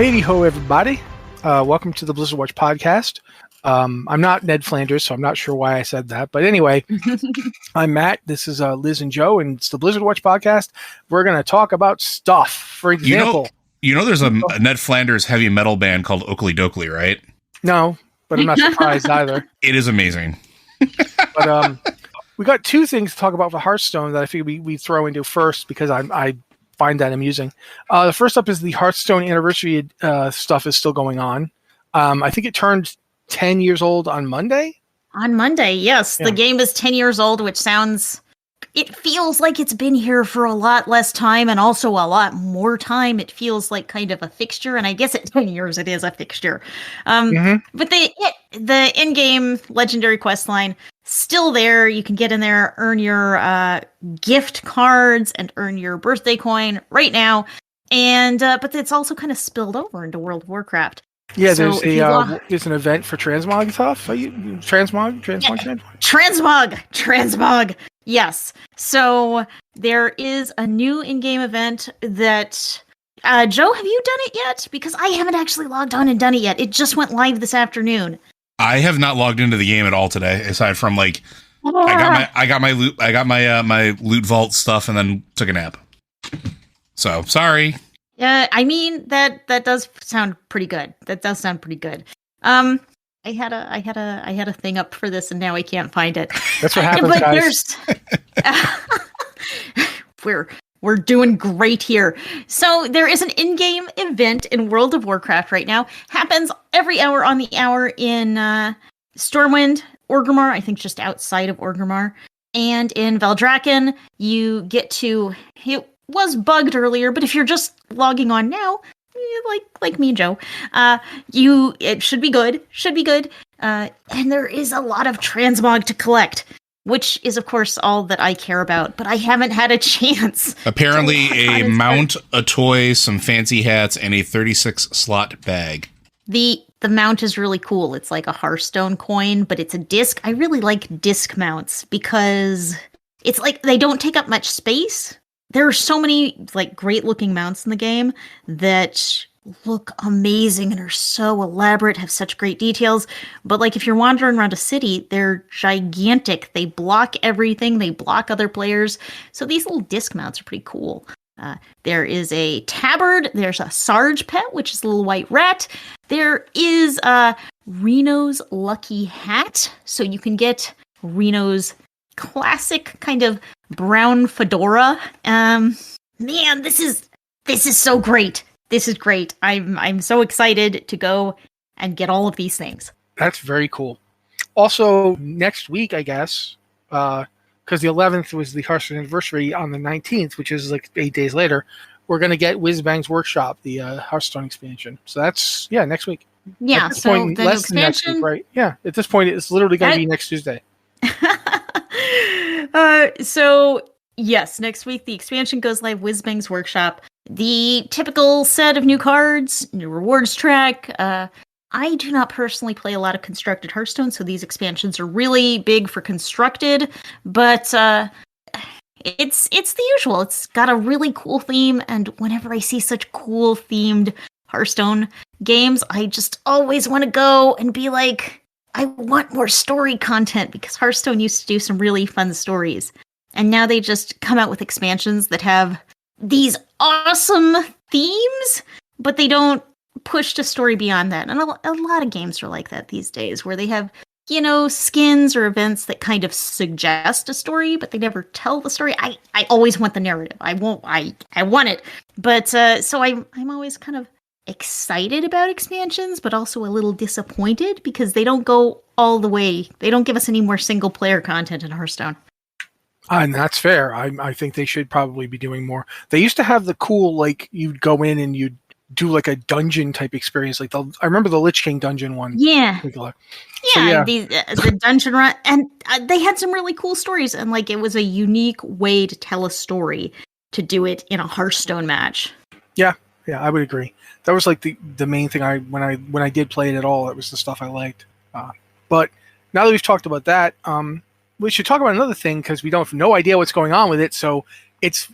Hey ho, everybody. Welcome to the Blizzard Watch podcast. I'm not Ned Flanders, so I'm not sure why I said that. But anyway, I'm Matt. This is Liz and Joe, and it's the Blizzard Watch podcast. We're going to talk about stuff. For example... You know there's a Ned Flanders heavy metal band called Oakley Dokley, right? No, but I'm not surprised either. It is amazing. But we got two things to talk about for Hearthstone that I figured we throw into first because I find that amusing. The first up is the Hearthstone anniversary stuff is still going on. I think it turned 10 years old on Monday. On Monday, yes. Yeah. The game is 10 years old, which it feels like it's been here for a lot less time and also a lot more time. It feels like kind of a fixture, and I guess at 10 years it is a fixture. But the in-game legendary quest line still there. You can get in there, earn your gift cards, and earn your birthday coin right now. And but it's also kind of spilled over into World of Warcraft. Yeah, so there's an event for transmog stuff. Transmog. Yes. So there is a new in-game event that Joe, have you done it yet? Because I haven't actually logged on and done it yet. It just went live this afternoon. I have not logged into the game at all today, aside from I got my loot vault stuff and then took a nap. So sorry. Yeah, I mean that does sound pretty good. That does sound pretty good. I had a thing up for this and now I can't find it. That's what happens, guys. We're doing great here. So there is an in-game event in World of Warcraft right now. Happens every hour on the hour in Stormwind, Orgrimmar, I think just outside of Orgrimmar. And in Valdrakken, you get to... It was bugged earlier, but if you're just logging on now, like me and Joe, it should be good. And there is a lot of transmog to collect, which is, of course, all that I care about, but I haven't had a chance. Apparently a mount, a toy, some fancy hats, and a 36-slot bag. The mount is really cool. It's like a Hearthstone coin, but it's a disc. I really like disc mounts because it's like they don't take up much space. There are so many like great-looking mounts in the game that look amazing and are so elaborate, have such great details. But like if you're wandering around a city, they're gigantic. They block everything. They block other players. So these little disc mounts are pretty cool. There is a tabard. There's a Sarge pet, which is a little white rat. There is Reno's lucky hat. So you can get Reno's classic kind of brown fedora. Man, this is so great. This is great. I'm so excited to go and get all of these things. That's very cool. Also, next week, I guess, because the 11th was the Hearthstone anniversary on the 19th, which is like 8 days later, we're going to get Whizbang's Workshop, the Hearthstone expansion. So that's, next week. Yeah, at this point, the less expansion... than next week, right? Yeah, at this point, it's literally going to be next Tuesday. So, yes, next week the expansion goes live, Whizbang's Workshop. The typical set of new cards, new rewards track. I do not personally play a lot of constructed Hearthstone, so these expansions are really big for constructed, but it's the usual. It's got a really cool theme, and whenever I see such cool themed Hearthstone games, I just always want to go and be like, I want more story content, because Hearthstone used to do some really fun stories. And now they just come out with expansions that have these awesome themes, but they don't push the story beyond that. And a lot of games are like that these days, where they have, skins or events that kind of suggest a story, but they never tell the story. I always want the narrative. I want it. But so I'm always kind of excited about expansions, but also a little disappointed because they don't go all the way. They don't give us any more single player content in Hearthstone. And that's fair. I think they should probably be doing more. They used to have the cool, like, you'd go in and you'd do like a dungeon type experience. Like I remember the Lich King dungeon one. Yeah. Yeah. The dungeon run. And they had some really cool stories. And like, it was a unique way to tell a story to do it in a Hearthstone match. Yeah, I would agree. That was like the main thing when I did play it at all. It was the stuff I liked. But now that we've talked about that, we should talk about another thing because we don't have no idea what's going on with it. So it's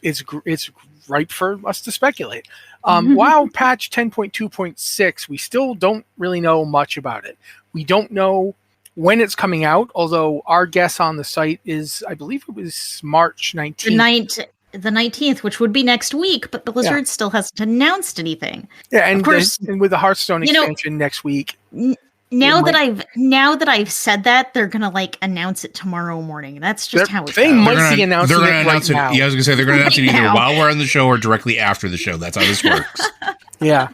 ripe for us to speculate. WoW patch 10.2.6, we still don't really know much about it. We don't know when it's coming out, although our guess on the site is, I believe it was March 19th. The 19th, which would be next week, but Blizzard still hasn't announced anything. Yeah, and of course, and with the Hearthstone expansion next week. Now that I've said that, they're gonna like announce it tomorrow morning. That's just how it they goes. might be announcing it right now. Yeah, I was gonna say they're gonna announce it either while we're on the show or directly after the show. That's how this works. Yeah.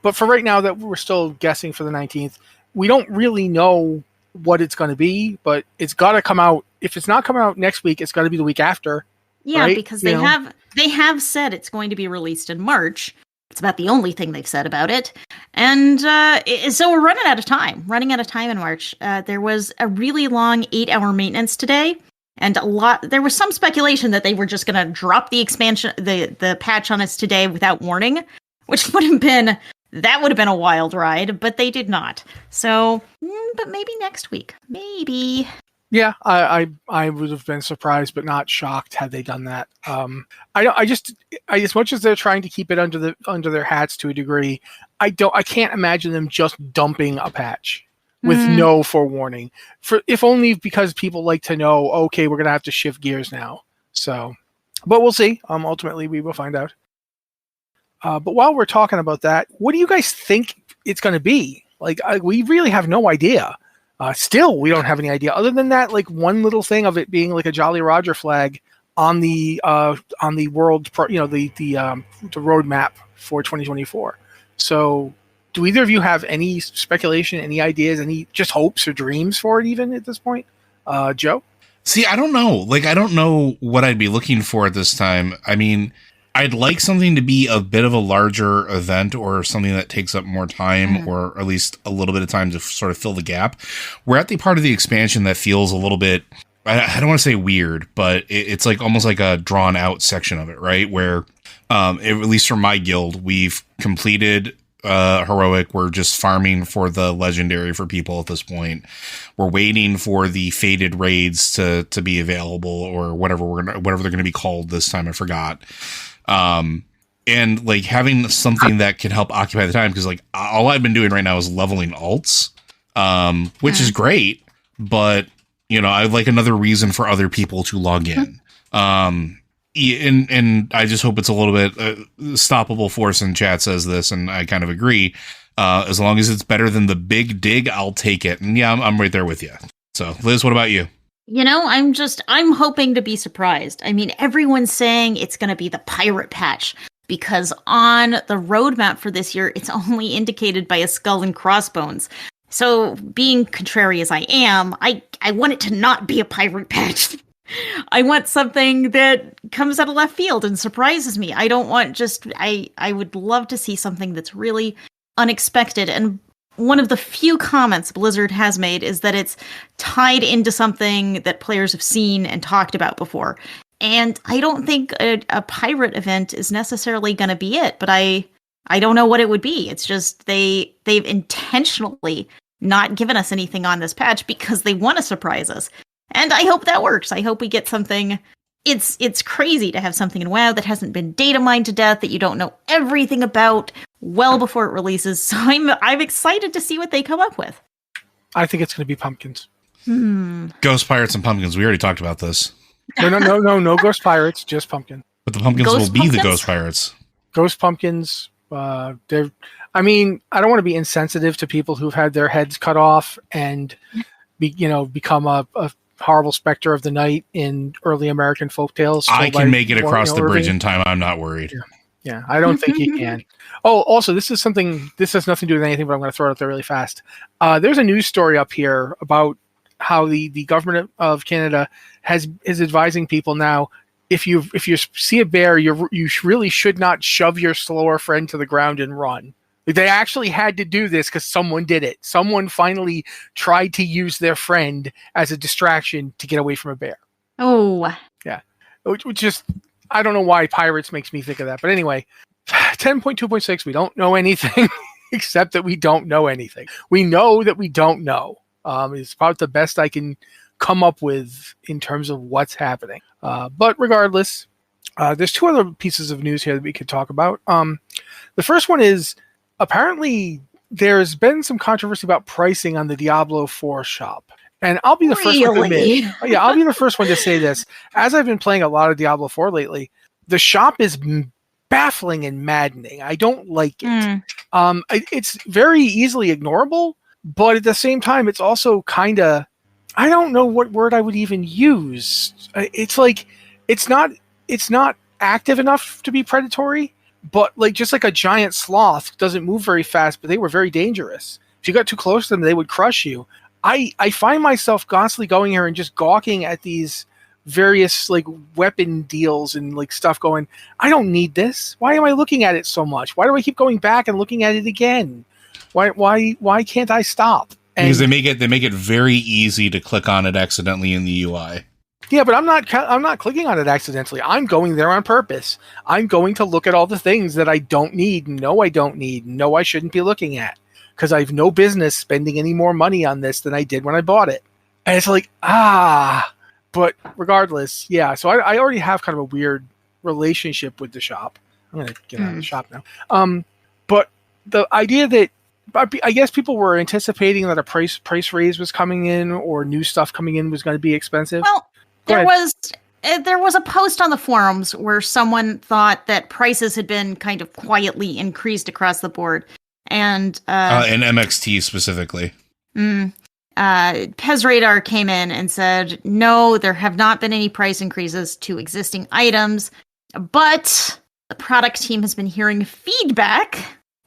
But for right now, that we're still guessing for the 19th. We don't really know what it's going to be, but it's got to come out. If it's not coming out next week, it's got to be the week after. Yeah, right? because they have said it's going to be released in March. It's about the only thing they've said about it. And so we're running out of time in March. There was a really long 8-hour maintenance today. And there was some speculation that they were just going to drop the expansion, the patch on us today without warning, which would have been a wild ride, but they did not. So, but maybe next week, maybe. Yeah, I would have been surprised, but not shocked had they done that. I just as much as they're trying to keep it under their hats to a degree, I can't imagine them just dumping a patch with no forewarning. If only because people like to know, okay, we're gonna have to shift gears now. So, but we'll see. Ultimately, we will find out. But while we're talking about that, what do you guys think it's going to be? Like, we really have no idea. Still, we don't have any idea. Other than that, like one little thing of it being like a Jolly Roger flag on the world, the roadmap for 2024. So, do either of you have any speculation, any ideas, any just hopes or dreams for it even at this point? Joe? See, I don't know. Like, I don't know what I'd be looking for at this time. I mean, I'd like something to be a bit of a larger event or something that takes up more time or at least a little bit of time to sort of fill the gap. We're at the part of the expansion that feels a little bit, I don't want to say weird, but it's like almost like a drawn out section of it, right? Where, at least for my guild, we've completed heroic. We're just farming for the legendary for people at this point. We're waiting for the fated raids to be available or whatever they're going to be called this time. I forgot. And like having something that can help occupy the time, because like all I've been doing right now is leveling alts, which is great, but I'd like another reason for other people to log in. And I just hope it's a little bit stoppable force in chat says this, and I kind of agree. As long as it's better than the big dig, I'll take it. And yeah, I'm right there with you. So Liz, what about you? I'm hoping to be surprised. I mean, everyone's saying it's going to be the pirate patch because on the roadmap for this year, it's only indicated by a skull and crossbones. So being contrary as I am, I want it to not be a pirate patch. I want something that comes out of left field and surprises me. I don't want I would love to see something that's really unexpected. And one of the few comments Blizzard has made is that it's tied into something that players have seen and talked about before. And I don't think a pirate event is necessarily going to be it, but I don't know what it would be. It's just they've intentionally not given us anything on this patch because they want to surprise us. And I hope that works. I hope we get something. It's crazy to have something in WoW that hasn't been data mined to death, that you don't know everything about well before it releases. So I'm excited to see what they come up with. I think it's going to be pumpkins. Ghost pirates and pumpkins. We already talked about this. No ghost pirates, just pumpkin. But the pumpkins will be the ghost pirates. Ghost pumpkins. I don't want to be insensitive to people who've had their heads cut off and become a horrible specter of the night in early American folktales. I can make it across the bridge in time. I'm not worried. Yeah, I don't think he can. Oh, also, this has nothing to do with anything, but I'm going to throw it out there really fast. There's a news story up here about how the government of Canada is advising people now, if you see a bear, you really should not shove your slower friend to the ground and run. They actually had to do this because someone did it. Someone finally tried to use their friend as a distraction to get away from a bear. Oh. Yeah. Which just, I don't know why pirates makes me think of that. But anyway, 10.2.6, we don't know anything except that we don't know anything. We know that we don't know. It's about the best I can come up with in terms of what's happening. But regardless, There's two other pieces of news here that we could talk about. The first one is apparently there's been some controversy about pricing on the Diablo 4 shop. And I'll be the first one to admit, I'll be the first one to say this. As I've been playing a lot of Diablo 4 lately, the shop is baffling and maddening. I don't like it. It's very easily ignorable, but at the same time, it's also kind of, I don't know what word I would even use. It's like, it's not active enough to be predatory, but like just like a giant sloth doesn't move very fast, but they were very dangerous. If you got too close to them, they would crush you. I find myself constantly going here and just gawking at these various like weapon deals and like stuff going, I don't need this. Why am I looking at it so much? Why do I keep going back and looking at it again? Why can't I stop? And because they make it very easy to click on it accidentally in the UI. Yeah, but I'm not clicking on it accidentally. I'm going there on purpose. I'm going to look at all the things that I don't need, no I don't need, no I shouldn't be looking at. Because I have no business spending any more money on this than I did when I bought it. And it's like, but regardless, yeah. So I already have kind of a weird relationship with the shop. I'm going to get out of the shop now. But the idea that, I guess people were anticipating that a price raise was coming in or new stuff coming in was going to be expensive. Well, there was a post on the forums where someone thought that prices had been kind of quietly increased across the board. And in MXT specifically. Pez Radar came in and said, no, there have not been any price increases to existing items, but the product team has been hearing feedback,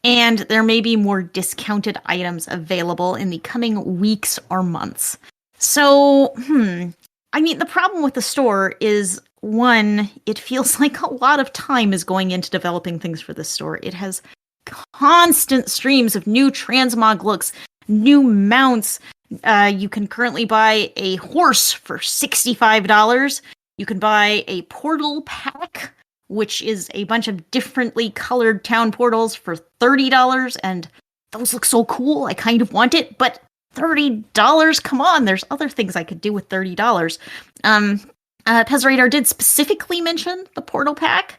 and there may be more discounted items available in the coming weeks or months. So, I mean, the problem with the store is, one, it feels like a lot of time is going into developing things for this store. It has constant streams of new transmog looks, new mounts. You can currently buy a horse for $65. You can buy a portal pack, which is a bunch of differently colored town portals for $30, and those look so cool. I kind of want it, but $30, come on, there's other things I could do with $30. Pez Radar did specifically mention the portal pack,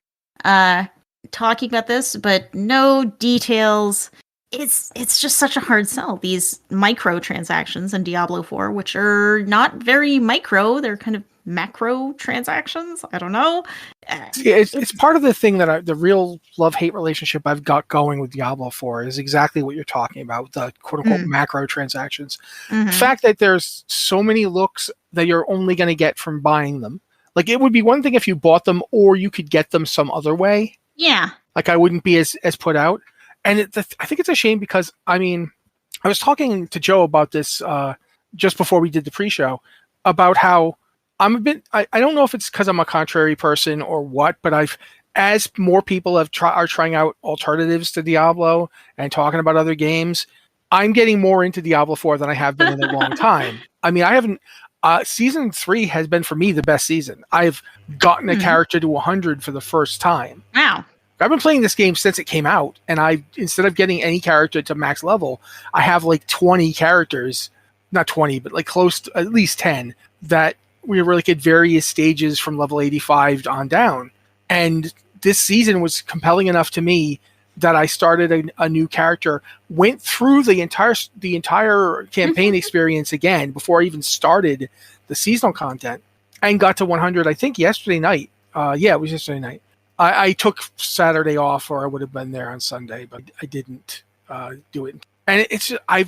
talking about this, but no details. It's just such a hard sell. These micro transactions in Diablo 4, which are not very micro, they're kind of macro transactions. I don't know. It's part of the thing that the real love-hate relationship I've got going with Diablo 4 is exactly what you're talking about, the quote-unquote macro transactions. The fact that there's so many looks that you're only going to get from buying them. Like, it would be one thing if you bought them or you could get them some other way. Yeah. Like, I wouldn't be as put out. And I think it's a shame because, I mean, I was talking to Joe about this just before we did the pre-show about how I'm a bit, I don't know if it's because I'm a contrary person or what, but as more people are trying out alternatives to Diablo and talking about other games, I'm getting more into Diablo 4 than I have been in a long time. I mean, I haven't, season 3 has been for me the best season. I've gotten a character to 100 for the first time. Wow. I've been playing this game since it came out, and instead of getting any character to max level, I have like 20 characters, not 20, but like close to at least 10 that we were like at various stages from level 85 on down. And this season was compelling enough to me that I started a new character, went through the entire campaign experience again before I even started the seasonal content, and got to 100, I think yesterday night. It was yesterday night. I took Saturday off, or I would have been there on Sunday, but I didn't do it. And I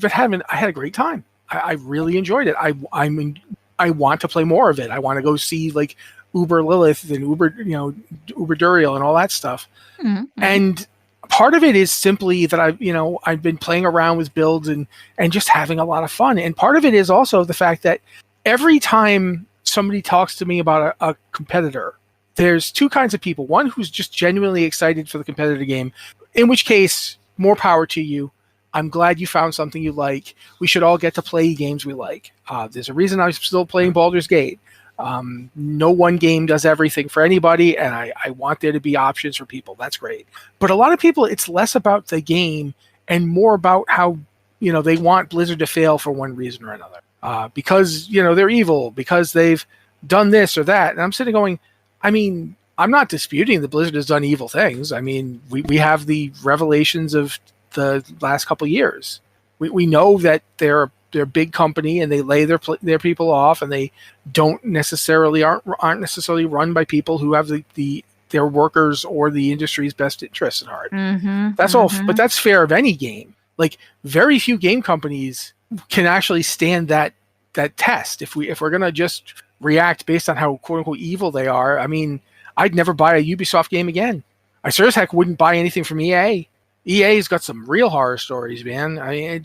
had a great time. I really enjoyed it. I want to play more of it. I want to go see like Uber Lilith and Uber Duriel and all that stuff. And part of it is simply that I've been playing around with builds and just having a lot of fun. And part of it is also the fact that every time somebody talks to me about a competitor, there's two kinds of people. One who's just genuinely excited for the competitive game, in which case, more power to you. I'm glad you found something you like. We should all get to play games we like. There's a reason I'm still playing Baldur's Gate. No one game does everything for anybody, and I want there to be options for people. That's great. But a lot of people, it's less about the game and more about how, they want Blizzard to fail for one reason or another. Because, they're evil, because they've done this or that. And I'm sitting going, I mean, I'm not disputing that Blizzard has done evil things. I mean, we have the revelations of the last couple of years. We know that they're a big company and they lay their people off, and they aren't necessarily run by people who have their workers or the industry's best interests at heart. That's all, but that's fair of any game. Like, very few game companies can actually stand that test. If we're gonna just react based on how quote unquote evil they are, I mean, I'd never buy a Ubisoft game again. I sure as heck wouldn't buy anything from EA. EA's got some real horror stories, man. I mean,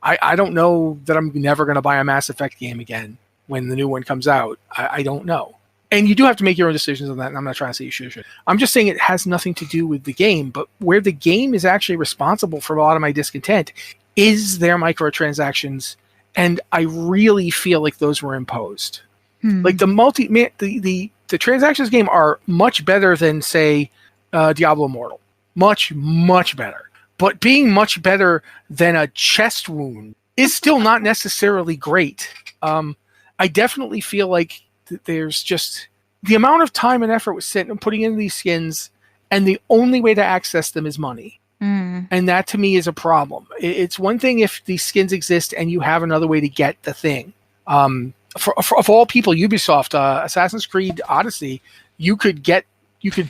I don't know that I'm never going to buy a Mass Effect game again when the new one comes out. I don't know. And you do have to make your own decisions on that, and I'm not trying to say you should. I'm just saying it has nothing to do with the game, but where the game is actually responsible for a lot of my discontent is their microtransactions, and I really feel like those were imposed. Like the transactions game are much better than, say, Diablo Immortal. Much, much better. But being much better than a chest wound is still not necessarily great. I definitely feel like there's just the amount of time and effort was spent in putting in these skins, and the only way to access them is money. And that to me is a problem. It's one thing if these skins exist and you have another way to get the thing. Of all people, Ubisoft, Assassin's Creed Odyssey, you could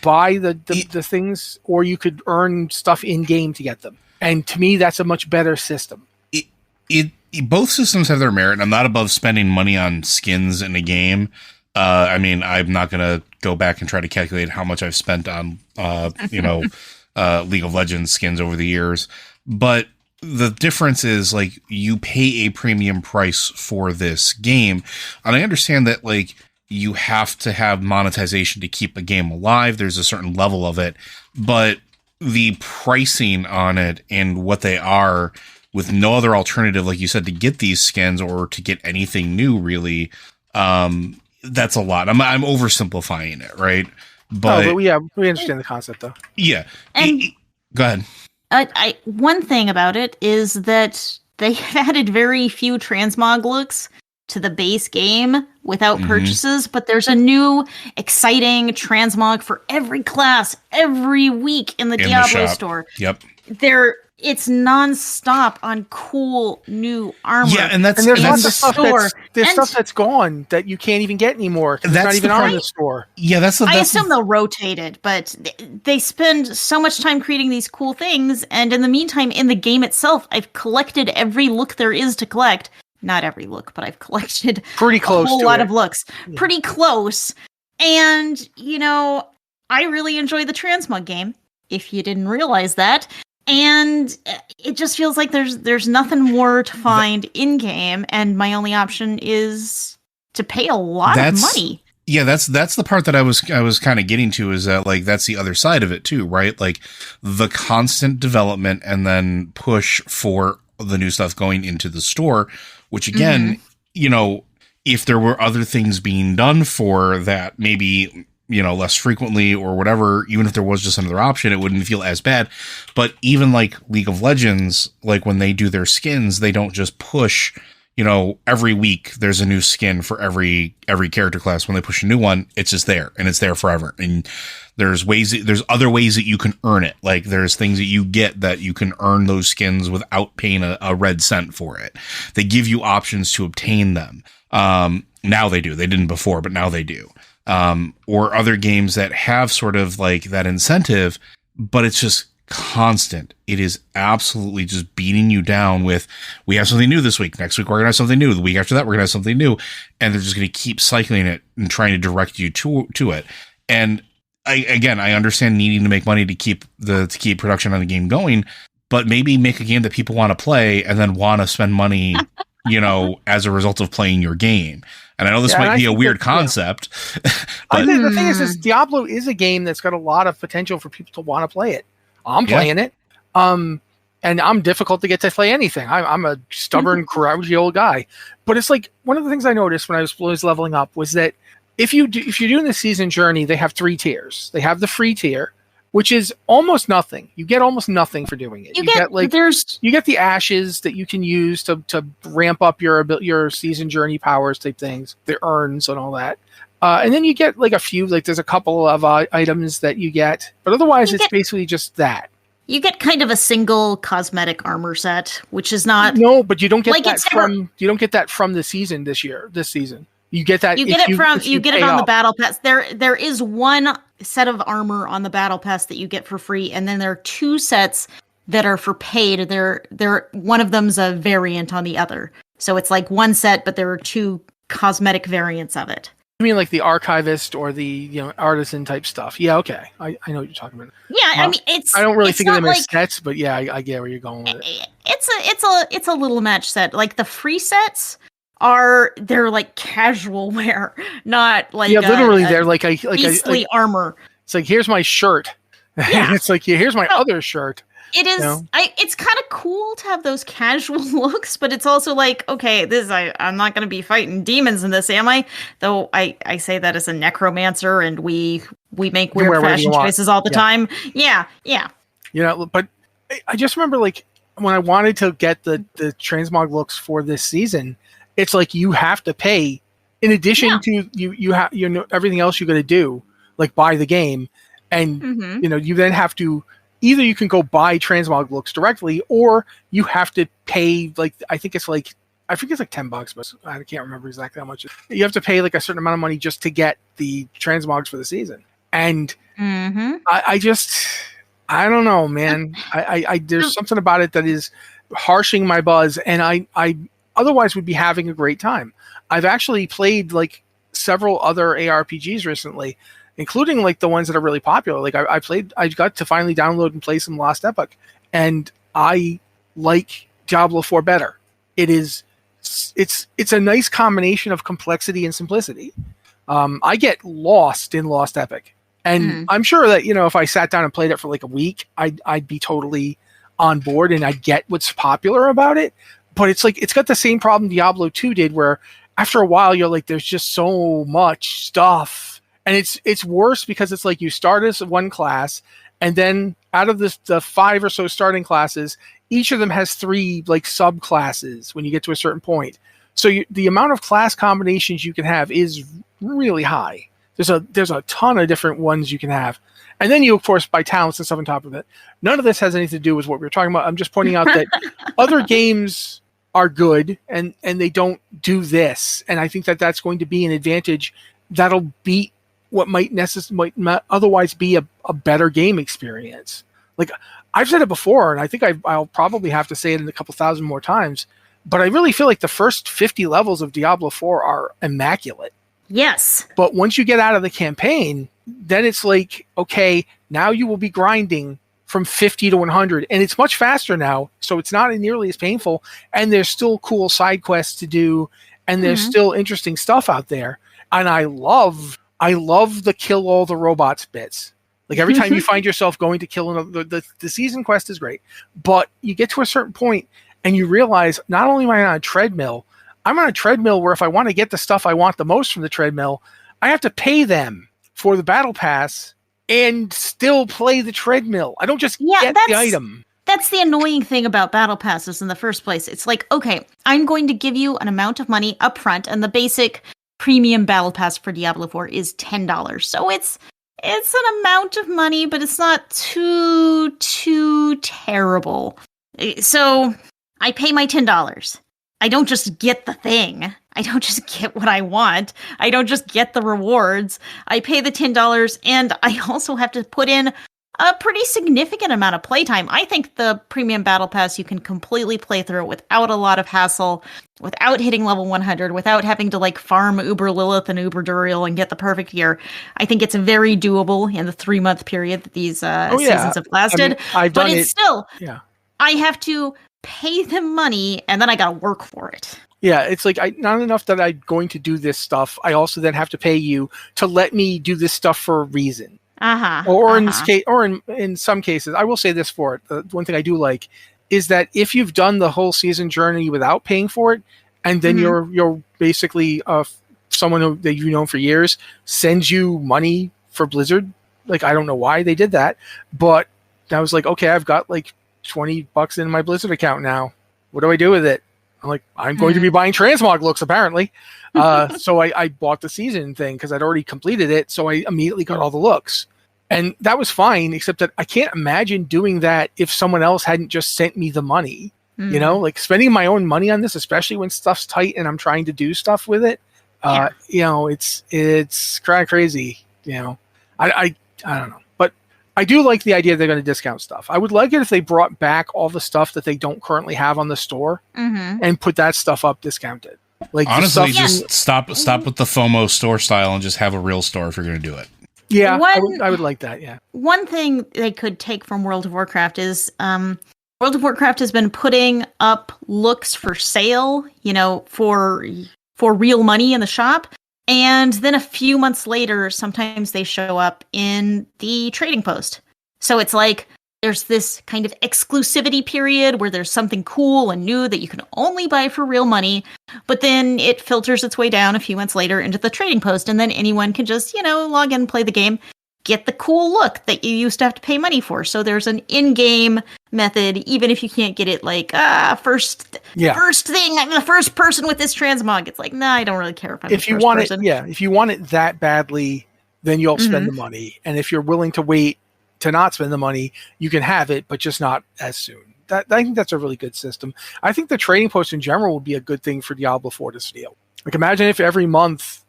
buy the things, or you could earn stuff in game to get them. And to me, that's a much better system. Both systems have their merit. I'm not above spending money on skins in a game. I mean, I'm not going to go back and try to calculate how much I've spent on, League of Legends skins over the years. But the difference is, like, you pay a premium price for this game. And I understand that, like, you have to have monetization to keep a game alive. There's a certain level of it, but the pricing on it and what they are, with no other alternative, like you said, to get these skins or to get anything new, really, that's a lot. I'm oversimplifying it, right? But yeah, we understand the concept, though. Yeah. And go ahead. One thing about it is that they added very few transmog looks to the base game without purchases, but there's a new exciting transmog for every class every week in the Diablo store. Yep. It's nonstop on cool new armor. Yeah, and there's lots of stuff stuff that's gone that you can't even get anymore. It's not even on the store. Yeah, I assume they'll rotate it, but they spend so much time creating these cool things, and in the meantime, in the game itself, I've collected every look there is to collect. Not every look, but I've collected pretty close a whole lot of looks. Yeah. Pretty close. And, I really enjoy the transmog game, if you didn't realize that. And it just feels like there's nothing more to find in game, and my only option is to pay a lot of money. Yeah, that's the part that I was kind of getting to, is that, like, that's the other side of it too, right? Like, the constant development and then push for the new stuff going into the store, which again, if there were other things being done for that, maybe, less frequently or whatever, even if there was just another option, it wouldn't feel as bad. But even like League of Legends, like when they do their skins, they don't just push, every week there's a new skin for every character class. When they push a new one, it's just there, and it's there forever. And there's other ways that you can earn it. Like, there's things that you get that you can earn those skins without paying a red cent for it. They give you options to obtain them. Now they do. They didn't before, but now they do. Or other games that have sort of like that incentive, but it's just constant. It is absolutely just beating you down with, we have something new this week. Next week, we're going to have something new. The week after that, we're going to have something new. And they're just going to keep cycling it and trying to direct you to it. And I understand needing to make money to keep production on the game going, but maybe make a game that people want to play and then want to spend money, as a result of playing your game. And I know this might be a weird concept. But the thing is, Diablo is a game that's got a lot of potential for people to want to play it. I'm playing it. And I'm difficult to get to play anything. I'm a stubborn, grouchy old guy. But it's like, one of the things I noticed when I was leveling up was that if you're doing the season journey, they have 3 tiers. They have the free tier, which is almost nothing. You get almost nothing for doing it. You get the ashes that you can use to ramp up your season journey powers type things, the urns and all that. And then you get like a few, like there's a couple of items that you get, but otherwise it's basically just that. You get kind of a single cosmetic armor set, which is not but you don't get like you don't get that from the season this season. You get that you get it on the battle pass. There is one set of armor on the battle pass that you get for free, and then there are two sets that are for paid. They're one of them's a variant on the other. So it's like one set, but there are two cosmetic variants of it. You mean like the archivist or the artisan type stuff? Yeah, okay. I know what you're talking about. Yeah, I mean I don't really think of them as sets, but yeah, I get where you're going with it. It's a little match set. Like the free sets they're like casual wear, not like literally they're like a beastly armor. It's like here's my shirt. Yeah. It's like here's my other shirt. It is. It's kind of cool to have those casual looks, but it's also like, okay, I'm not going to be fighting demons in this, am I? Though I say that as a necromancer, and we make weird fashion choices all the time. Yeah. But I just remember like when I wanted to get the transmog looks for this season, it's like you have to pay in addition to you have everything else you got to do, like buy the game, and you then have to. Either you can go buy transmog looks directly, or you have to pay like I think it's like $10, but I can't remember exactly how much. You have to pay like a certain amount of money just to get the transmogs for the season. And I don't know, man. I there's something about it that is harshing my buzz, and I otherwise would be having a great time. I've actually played like several other ARPGs recently, including like the ones that are really popular. Like I got to finally download and play some Lost Epoch, and I like Diablo 4 better. It's a nice combination of complexity and simplicity. I get lost in Lost Epoch, and I'm sure that if I sat down and played it for like a week, I'd be totally on board and I'd get what's popular about it. But it's like it's got the same problem Diablo 2 did, where after a while you're like, there's just so much stuff. And it's worse because it's like you start as one class, and then out of the 5 or so starting classes, each of them has 3 like subclasses when you get to a certain point. So the amount of class combinations you can have is really high. There's a ton of different ones you can have. And then you, of course, buy talents and stuff on top of it. None of this has anything to do with what we were talking about. I'm just pointing out that other games are good, and they don't do this. And I think that that's going to be an advantage that'll beat what might otherwise be a better game experience. Like I've said it before, and I think I'll probably have to say it in a couple thousand more times, but I really feel like the first 50 levels of Diablo 4 are immaculate. Yes. But once you get out of the campaign, then it's like, okay, now you will be grinding from 50 to 100, and it's much faster now, so it's not nearly as painful, and there's still cool side quests to do, and there's still interesting stuff out there. And I love the kill all the robots bits. Like every time you find yourself going to kill another, the season quest is great, but you get to a certain point and you realize not only am I on a treadmill, I'm on a treadmill where if I want to get the stuff I want the most from the treadmill, I have to pay them for the battle pass and still play the treadmill. I don't just get the item. That's the annoying thing about battle passes in the first place. It's like, okay, I'm going to give you an amount of money up front, and the basic premium battle pass for Diablo 4 is $10. So it's an amount of money, but it's not too terrible. So I pay my $10. I don't just get the thing. I don't just get what I want. I don't just get the rewards. I pay the $10, and I also have to put in a pretty significant amount of playtime. I think the premium battle pass you can completely play through without a lot of hassle, without hitting level 100, without having to like farm Uber Lilith and Uber Duriel and get the perfect gear. I think it's very doable in the 3-month period that these seasons have lasted. But it's still, I have to pay them money, and then I gotta work for it. Yeah, it's like not enough that I'm going to do this stuff. I also then have to pay you to let me do this stuff for a reason. In this case, or in some cases, I will say this for it. The one thing I do like is that if you've done the whole season journey without paying for it, and then you're basically someone that you've known for years sends you money for Blizzard. Like I don't know why they did that, but I was like, okay, I've got like $20 in my Blizzard account now. What do I do with it? I'm like, I'm going to be buying transmog looks apparently. So I bought the season thing because I'd already completed it. So I immediately got all the looks. And that was fine, except that I can't imagine doing that if someone else hadn't just sent me the money. You know, like spending my own money on this, especially when stuff's tight and I'm trying to do stuff with it. You know, it's kind of crazy. You know, I don't know, but I do like the idea they're going to discount stuff. I would like it if they brought back all the stuff that they don't currently have on the store and put that stuff up discounted. Like honestly, just stop with the FOMO store style and just have a real store if you're going to do it. Yeah, I would like that. Yeah. One thing they could take from World of Warcraft is World of Warcraft has been putting up looks for sale, you know, for real money in the shop. And then a few months later, sometimes they show up in the trading post. So it's like there's this kind of exclusivity period where there's something cool and new that you can only buy for real money. But then it filters its way down a few months later into the trading post. And then anyone can just, you know, log in and play the game, get the cool look that you used to have to pay money for. So there's an in-game method, even if you can't get it like, first thing, I'm the first person with this transmog. It's like, nah, I don't really care if I'm the first person. If you want it that badly, then you'll spend the money. And if you're willing to wait to not spend the money, you can have it, but just not as soon. I think that's a really good system. I think the trading post in general would be a good thing for Diablo 4 to steal. Like imagine if every month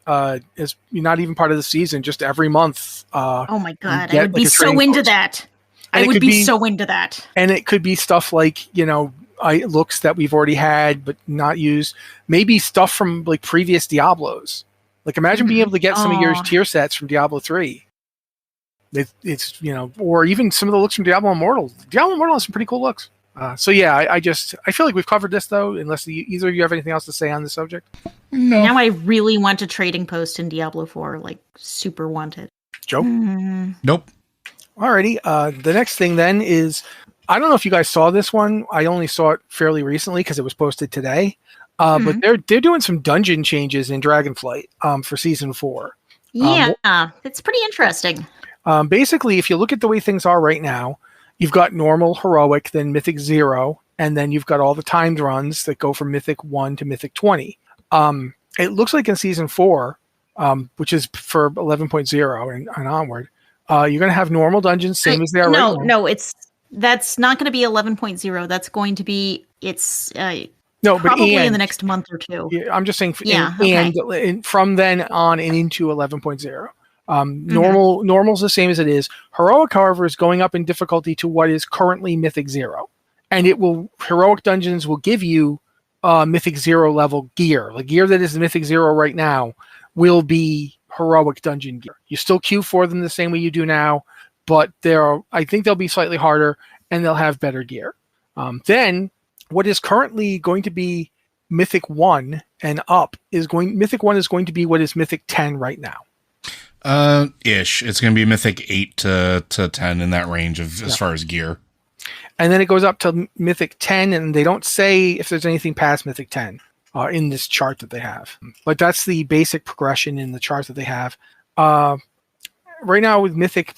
is not even part of the season, just every month. Oh my god, I would be so into that. I would be so into that. And it could be stuff like, you know, looks that we've already had but not used. Maybe stuff from like previous Diablos. Like imagine being able to get some of your tier sets from Diablo 3. It's you know, or even some of the looks from Diablo Immortal. Diablo Immortal has some pretty cool looks. So yeah, I feel like we've covered this though. Unless either of you have anything else to say on the subject. No. Now I really want a trading post in Diablo 4, like super wanted. Joe? Nope. Alrighty. The next thing then is, I don't know if you guys saw this one. I only saw it fairly recently because it was posted today. But they're doing some dungeon changes in Dragonflight for season 4. Yeah, it's pretty interesting. Basically, if you look at the way things are right now, you've got normal, heroic, then mythic 0, and then you've got all the timed runs that go from mythic 1 to mythic 20. It looks like in season 4, which is for 11.0 and onward, you're going to have normal dungeons, same as they are right now. No, that's not going to be 11.0. That's going to be, probably in the next month or two. Yeah, I'm just saying, and from then on and into 11.0. Normal's the same as it is. Heroic, however, is going up in difficulty to what is currently mythic 0. And heroic dungeons will give you mythic 0 level gear. The gear that is mythic 0 right now will be heroic dungeon gear. You still queue for them the same way you do now, but I think they'll be slightly harder and they'll have better gear. Then what is currently going to be mythic 1 and up mythic 1 is going to be what is mythic 10 right now. Ish. It's going to be mythic 8 to 10 in that range as far as gear. And then it goes up to mythic 10, and they don't say if there's anything past mythic 10 in this chart that they have. But that's the basic progression in the chart that they have. Right now with mythic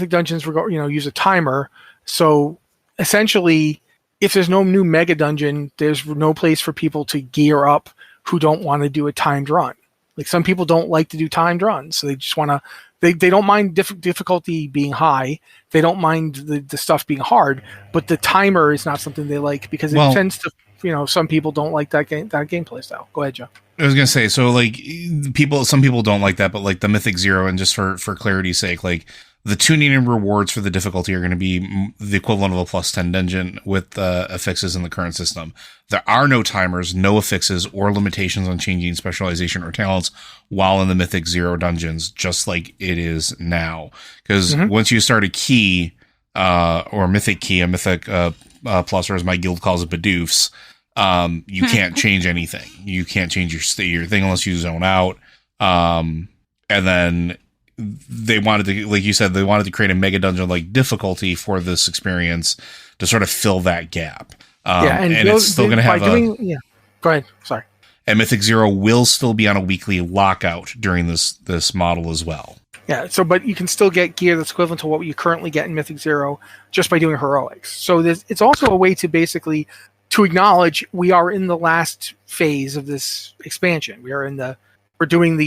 dungeons, use a timer. So essentially, if there's no new mega dungeon, there's no place for people to gear up who don't want to do a timed run. Like some people don't like to do timed runs, so they just want to. They don't mind difficulty being high. They don't mind the stuff being hard, but the timer is not something they like because it tends to. Some people don't like that gameplay style. Go ahead, Joe. I was gonna say, so like some people don't like that, but like the mythic 0, and just for clarity's sake, like the tuning and rewards for the difficulty are going to be the equivalent of a plus 10 dungeon with affixes in the current system. There are no timers, no affixes, or limitations on changing specialization or talents while in the mythic 0 dungeons, just like it is now. Because once you start a key, or mythic key, a mythic plus, or as my guild calls it, Badoofs, you can't change anything. You can't change your thing unless you zone out. And then they wanted to, like you said, they wanted to create a mega dungeon like difficulty for this experience to sort of fill that gap. And it's still going to have Go ahead. Sorry. And Mythic 0 will still be on a weekly lockout during this model as well. Yeah. So, but you can still get gear that's equivalent to what you currently get in Mythic 0 just by doing heroics. So it's also a way to basically to acknowledge we are in the last phase of this expansion. We're doing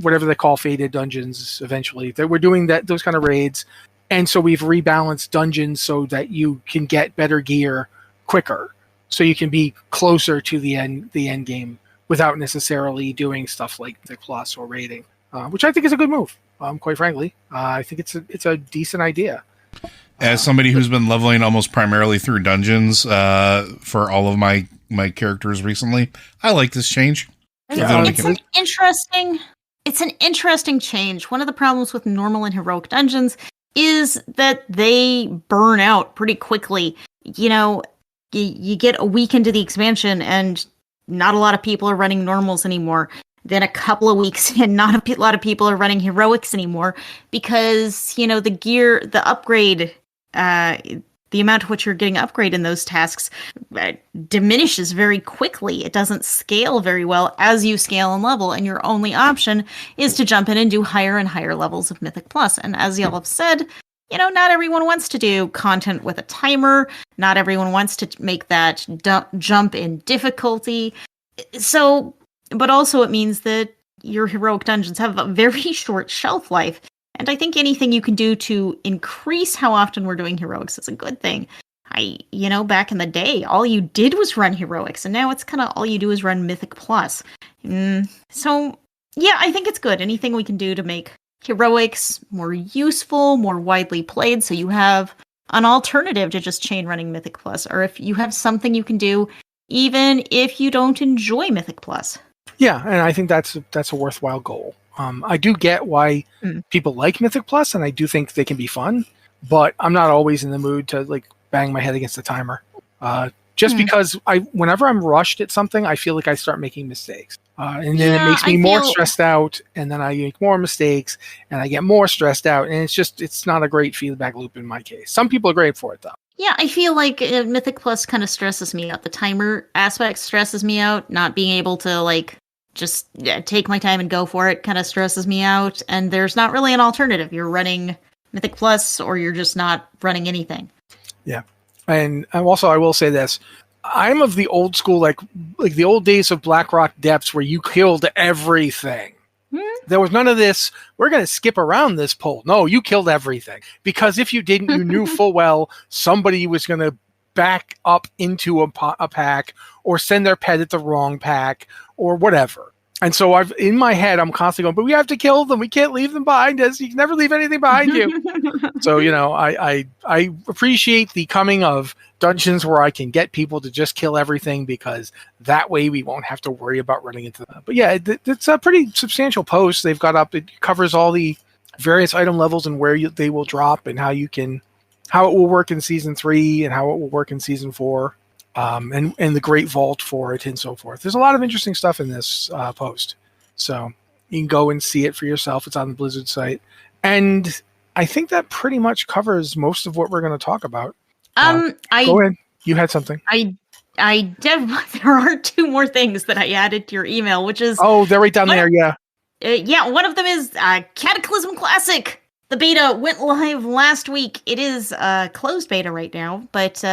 whatever they call faded dungeons eventually. We're doing those kind of raids, and so we've rebalanced dungeons so that you can get better gear quicker, so you can be closer to the end game without necessarily doing stuff like the plus or raiding, which I think is a good move. Quite frankly, I think it's a decent idea. As somebody who's been leveling almost primarily through dungeons for all of my characters recently, I like this change. It's an interesting change. One of the problems with normal and heroic dungeons is that they burn out pretty quickly. You know, you get a week into the expansion and not a lot of people are running normals anymore. Then a couple of weeks and not a lot of people are running heroics anymore because, you know, the gear, the upgrade, the amount to which you're getting upgrade in those tasks diminishes very quickly. It doesn't scale very well as you scale and level, and your only option is to jump in and do higher and higher levels of Mythic Plus. And as y'all have said, you know, not everyone wants to do content with a timer. Not everyone wants to make that jump in difficulty. So, but also it means that your heroic dungeons have a very short shelf life. And I think anything you can do to increase how often we're doing heroics is a good thing. Back in the day, all you did was run heroics, and now it's kind of all you do is run Mythic Plus. So, yeah, I think it's good. Anything we can do to make heroics more useful, more widely played, so you have an alternative to just chain running Mythic Plus, or if you have something you can do, even if you don't enjoy Mythic Plus. Yeah, and I think that's a worthwhile goal. I do get why people like Mythic Plus, and I do think they can be fun, but I'm not always in the mood to like bang my head against the timer. Because whenever I'm rushed at something, I feel like I start making mistakes. And then it makes me more stressed out, and then I make more mistakes, and I get more stressed out, and it's not a great feedback loop in my case. Some people are great for it, though. Yeah, I feel like Mythic Plus kind of stresses me out. The timer aspect stresses me out. Not being able to, like, just take my time and go for it kind of stresses me out. And there's not really an alternative. You're running Mythic Plus, or you're just not running anything. Yeah. And also, I will say this. I'm of the old school, like the old days of Blackrock Depths where you killed everything. There was none of this, we're going to skip around this pole. No, you killed everything. Because if you didn't, you knew full well somebody was going to back up into a pack or send their pet at the wrong pack or whatever. And so in my head, I'm constantly going, but we have to kill them. We can't leave them behind us. You can never leave anything behind you. So, I appreciate the coming of dungeons where I can get people to just kill everything, because that way we won't have to worry about running into them. But yeah, it's a pretty substantial post they've got up. It covers all the various item levels and where they will drop and how it will work in Season 3 and how it will work in Season 4. And the Great Vault for it and so forth. There's a lot of interesting stuff in this post. So you can go and see it for yourself. It's on the Blizzard site. And I think that pretty much covers most of what we're going to talk about. Go ahead. You had something. I definitely, there are two more things that I added to your email, which is... Oh, they're right down there, yeah. One of them is Cataclysm Classic. The beta went live last week. It is closed beta right now, but...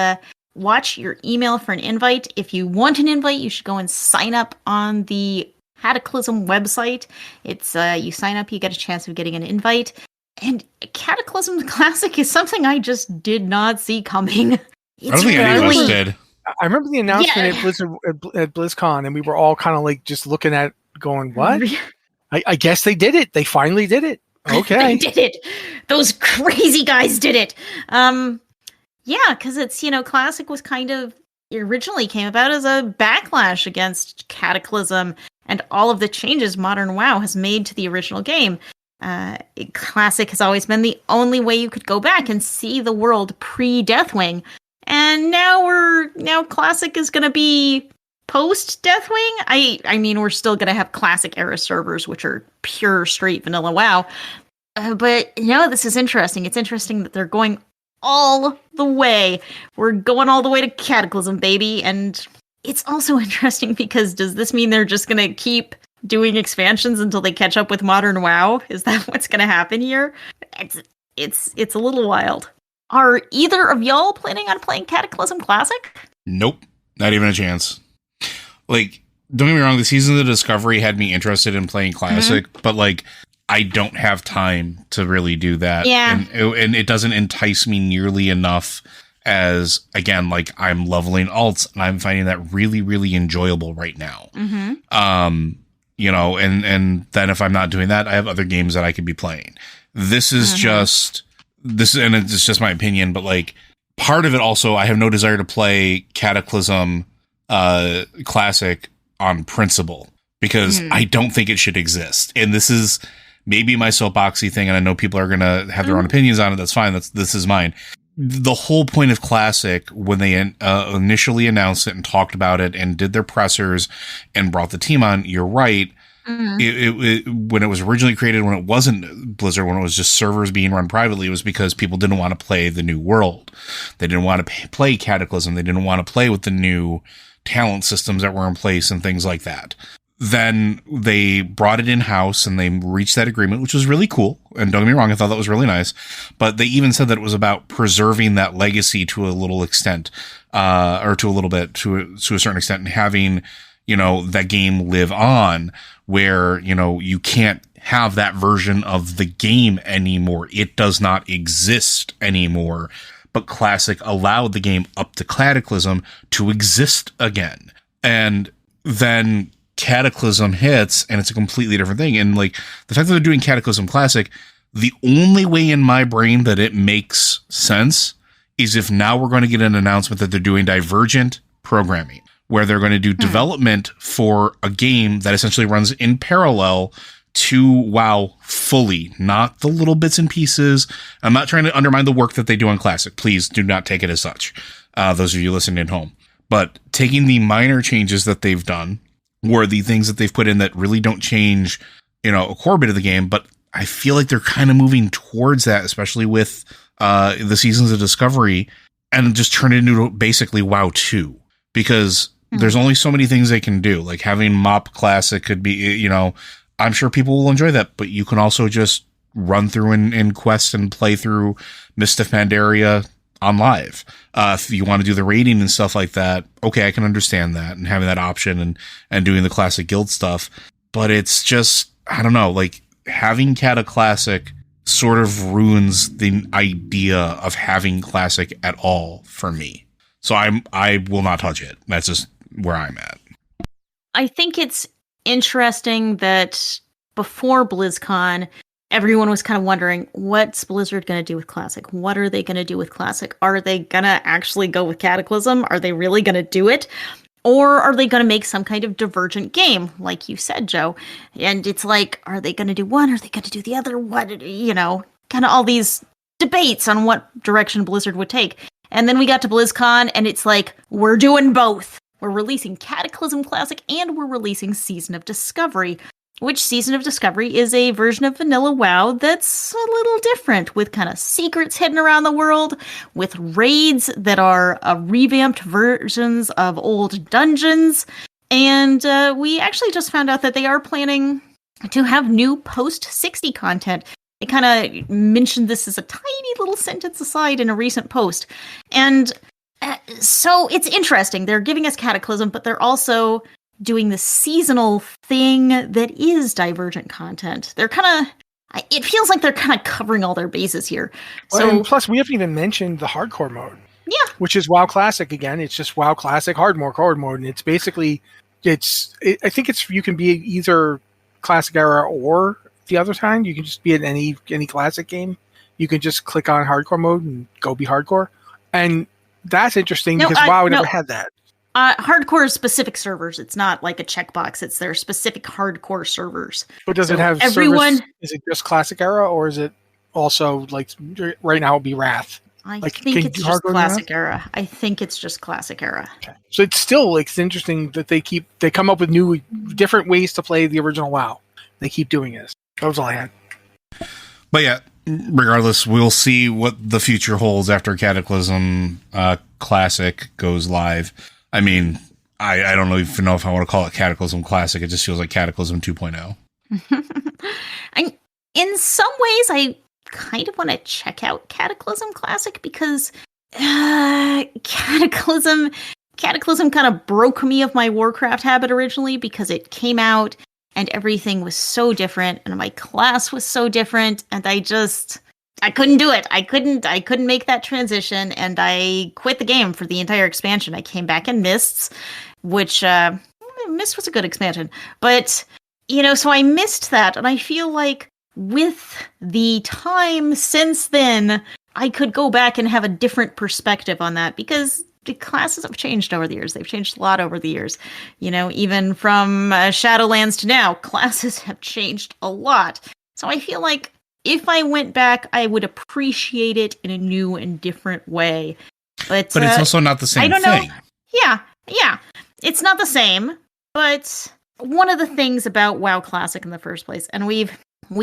watch your email for an invite. If you want an invite, you should go and sign up on the Cataclysm website. It's you sign up, you get a chance of getting an invite. And Cataclysm Classic is something I just did not see coming. I don't think any of us did. I remember the announcement at BlizzCon, and we were all kind of like just looking at going, what? I guess they did it. They finally did it. Okay. They did it. Those crazy guys did it. Yeah, because it's, Classic was originally came about as a backlash against Cataclysm and all of the changes modern WoW has made to the original game. Classic has always been the only way you could go back and see the world pre-Deathwing. And now Classic is going to be post-Deathwing. I mean, we're still going to have Classic era servers, which are pure, straight vanilla WoW. But, this is interesting. It's interesting that they're going all the way. We're going all the way to Cataclysm, baby. And it's also interesting because does this mean they're just going to keep doing expansions until they catch up with modern WoW? Is that what's going to happen here? It's a little wild. Are either of y'all planning on playing Cataclysm Classic? Nope. Not even a chance. Like, don't get me wrong, the Seasons of Discovery had me interested in playing Classic, but like, I don't have time to really do that. Yeah. And it doesn't entice me nearly enough as, again, like I'm leveling alts and I'm finding that really, really enjoyable right now. You know, and then if I'm not doing that, I have other games that I could be playing. This is just, and it's just my opinion, but like part of it also, I have no desire to play Cataclysm Classic on principle because I don't think it should exist. And this is maybe my soapboxy thing, and I know people are going to have their own opinions on it. That's fine. This is mine. The whole point of Classic, when they initially announced it and talked about it and did their pressers and brought the team on, you're right. It, when it was originally created, when it wasn't Blizzard, when it was just servers being run privately, it was because people didn't want to play the new world. They didn't want to play Cataclysm. They didn't want to play with the new talent systems that were in place and things like that. Then they brought it in-house and they reached that agreement, which was really cool. And don't get me wrong, I thought that was really nice. But they even said that it was about preserving that legacy to a little extent, or to a little bit, to a certain extent, and having, you know, that game live on where, you know, you can't have that version of the game anymore. It does not exist anymore. But Classic allowed the game up to Cataclysm to exist again. And then Cataclysm hits and it's a completely different thing. And like the fact that they're doing Cataclysm Classic, the only way in my brain that it makes sense is if now we're going to get an announcement that they're doing divergent programming, where they're going to do development for a game that essentially runs in parallel to WoW fully, not the little bits and pieces. I'm not trying to undermine the work that they do on Classic. Please do not take it as such. Those of you listening at home, but taking the minor changes that they've done, or the things that they've put in that really don't change, you know, a core bit of the game, but I feel like they're kind of moving towards that, especially with the Seasons of Discovery, and just turn it into basically WoW 2, because there's only so many things they can do. Like having Mop Classic could be, you know, I'm sure people will enjoy that, but you can also just run through in Quest and play through Mist of Pandaria on live. If you want to do the raiding and stuff like that, okay, I can understand that and having that option and doing the classic guild stuff. But it's just, I don't know, like having Cata Classic sort of ruins the idea of having Classic at all for me. So I will not touch it. That's just where I'm at. I think it's interesting that before BlizzCon, everyone was kind of wondering, what's Blizzard going to do with Classic? What are they going to do with Classic? Are they going to actually go with Cataclysm? Are they really going to do it? Or are they going to make some kind of divergent game, like you said, Joe? And it's like, are they going to do one? Are they going to do the other? What, you know, kind of all these debates on what direction Blizzard would take. And then we got to BlizzCon, and it's like, we're doing both. We're releasing Cataclysm Classic, and we're releasing Season of Discovery, which Season of Discovery is a version of vanilla WoW that's a little different, with kind of secrets hidden around the world, with raids that are revamped versions of old dungeons. And we actually just found out that they are planning to have new post-60 content. They kind of mentioned this as a tiny little sentence aside in a recent post. And so it's interesting. They're giving us Cataclysm, but they're also doing the seasonal thing that is divergent content. They're kind of, it feels like they're kind of covering all their bases here. Well, and plus, we haven't even mentioned the hardcore mode. Yeah. Which is WoW Classic again. It's just WoW Classic hard mode. And it's basically, I think it's, you can be either Classic era or the other time. You can just be in any Classic game. You can just click on hardcore mode and go be hardcore. And that's interesting because WoW never had that. Hardcore is specific servers. It's not like a checkbox. It's their specific hardcore servers. But does it have everyone? Is it just Classic era, or is it also like right now? It'd be Wrath. I think it's just Classic era. I think it's just Classic era. Okay. So it's still like, it's interesting that they come up with new, different ways to play the original WoW. They keep doing this. That was all I had. But yeah, regardless, we'll see what the future holds after Cataclysm Classic goes live. I mean, I don't even know if I want to call it Cataclysm Classic. It just feels like Cataclysm 2.0. In some ways, I kind of want to check out Cataclysm Classic because Cataclysm Cataclysm kind of broke me of my Warcraft habit originally because it came out and everything was so different and my class was so different and I couldn't do it. I couldn't make that transition and I quit the game for the entire expansion. I came back in Mists, which Mist was a good expansion, but so I missed that and I feel like with the time since then, I could go back and have a different perspective on that because the classes have changed over the years. They've changed a lot over the years. Even from Shadowlands to now, classes have changed a lot. So I feel like if I went back, I would appreciate it in a new and different way. But it's also not the same I don't thing. know. Yeah. It's not the same. But one of the things about WoW Classic in the first place, and we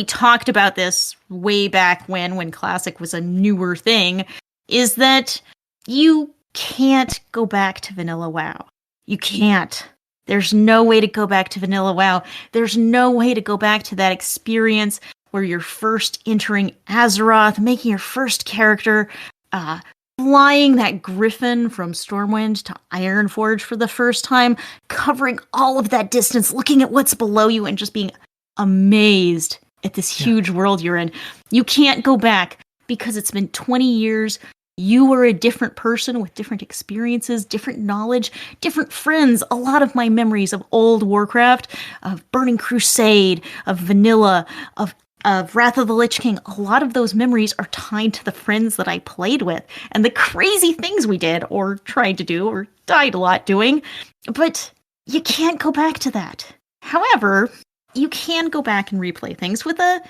talked about this way back when Classic was a newer thing, is that you can't go back to vanilla WoW. You can't. There's no way to go back to vanilla WoW. There's no way to go back to that experience where you're first entering Azeroth, making your first character, flying that griffin from Stormwind to Ironforge for the first time, covering all of that distance, looking at what's below you and just being amazed at this huge world you're in. You can't go back because it's been 20 years. You were a different person with different experiences, different knowledge, different friends. A lot of my memories of old Warcraft, of Burning Crusade, of Vanilla, of Wrath of the Lich King, a lot of those memories are tied to the friends that I played with and the crazy things we did or tried to do or died a lot doing. But you can't go back to that. However, you can go back and replay things with a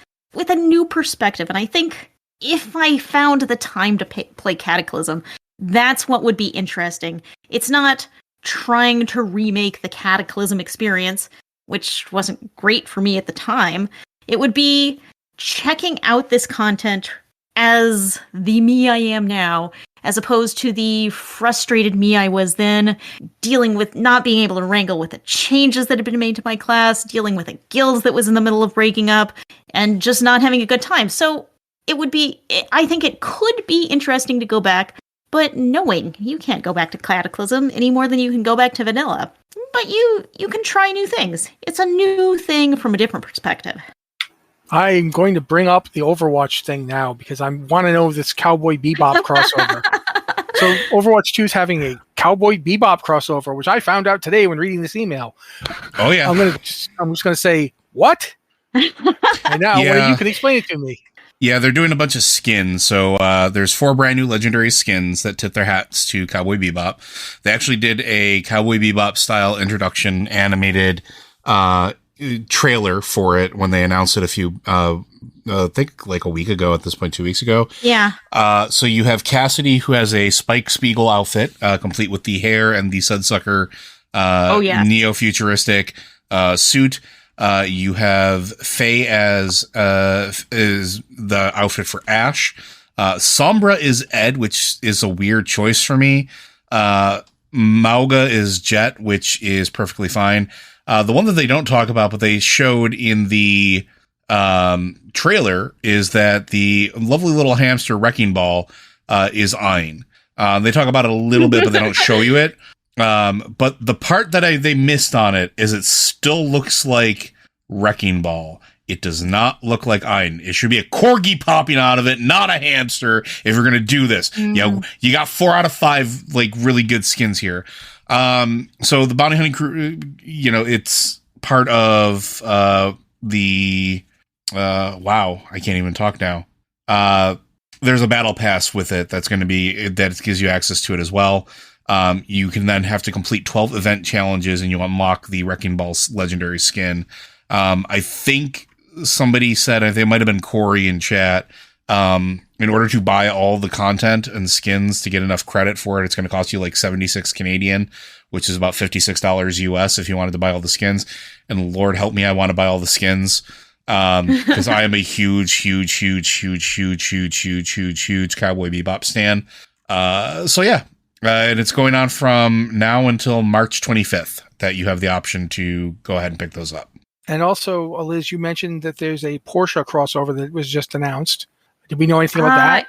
new perspective. And I think if I found the time to play Cataclysm, that's what would be interesting. It's not trying to remake the Cataclysm experience, which wasn't great for me at the time. It would be checking out this content as the me I am now, as opposed to the frustrated me I was then, dealing with not being able to wrangle with the changes that had been made to my class, dealing with a guild that was in the middle of breaking up, and just not having a good time. So I think it could be interesting to go back, but knowing you can't go back to Cataclysm any more than you can go back to Vanilla. But you can try new things. It's a new thing from a different perspective. I'm going to bring up the Overwatch thing now because I want to know this Cowboy Bebop crossover. So Overwatch 2 is having a Cowboy Bebop crossover, which I found out today when reading this email. Oh, yeah. I'm just going to say, what? And now, you can explain it to me. Yeah, they're doing a bunch of skins. So there's 4 brand new legendary skins that tip their hats to Cowboy Bebop. They actually did a Cowboy Bebop style introduction animated trailer for it when they announced it I think like a week ago at this point, 2 weeks ago. Yeah. So you have Cassidy, who has a Spike Spiegel outfit, complete with the hair and the Sudsucker neo-futuristic suit. You have Faye as is the outfit for Ash. Sombra is Ed, which is a weird choice for me. Mauga is Jet, which is perfectly fine. The one that they don't talk about, but they showed in the trailer, is that the lovely little hamster Wrecking Ball is Ein. They talk about it a little bit, but they don't show you it. But the part that they missed on it is it still looks like Wrecking Ball. It does not look like Ein. It should be a corgi popping out of it, not a hamster, if you're going to do this. Mm-hmm. You got 4 out of 5 like really good skins here. So the Bounty Hunting Crew, it's part of the wow, I can't even talk now. There's a battle pass with it that's going to be that gives you access to it as well. You can then have to complete 12 event challenges and you unlock the Wrecking Ball's legendary skin. I think somebody said, I think it might have been Corey in chat, in order to buy all the content and skins to get enough credit for it, it's going to cost you like 76 Canadian, which is about $56 US if you wanted to buy all the skins. And Lord help me, I want to buy all the skins. Because I am a huge Cowboy Bebop stan. So yeah. And it's going on from now until March 25th that you have the option to go ahead and pick those up. And also, Liz, you mentioned that there's a Porsche crossover that was just announced. Did we know anything about that?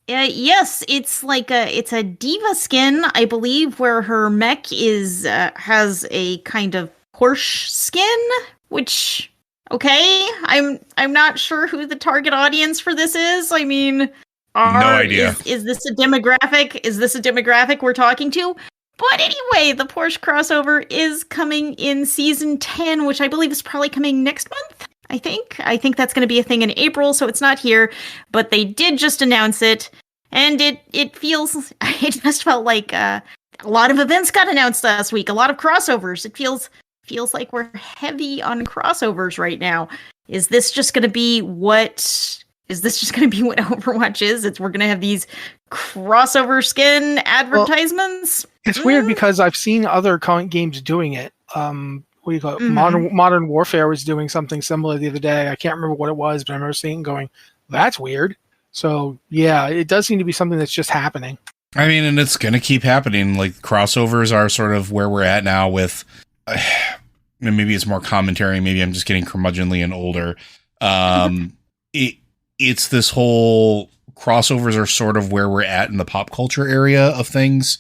Yes, it's like it's a diva skin, I believe, where her mech has a kind of Porsche skin, which okay, I'm not sure who the target audience for this is. I mean, No idea. Is this a demographic? Is this a demographic we're talking to? But anyway, the Porsche crossover is coming in season 10, which I believe is probably coming next month. I think that's going to be a thing in April, so it's not here, but they did just announce it, and it just felt like a lot of events got announced last week, a lot of crossovers. It feels like we're heavy on crossovers right now. Is this just going to be what Overwatch is? We're going to have these crossover skin advertisements? Well, it's weird because I've seen other current games doing it. What do you call it? Modern Warfare was doing something similar the other day. I can't remember what it was, but I remember seeing it going, that's weird. So, yeah, it does seem to be something that's just happening. I mean, and it's going to keep happening. Like, crossovers are sort of where we're at now with, maybe it's more commentary. Maybe I'm just getting curmudgeonly and older. It's this whole crossovers are sort of where we're at in the pop culture area of things,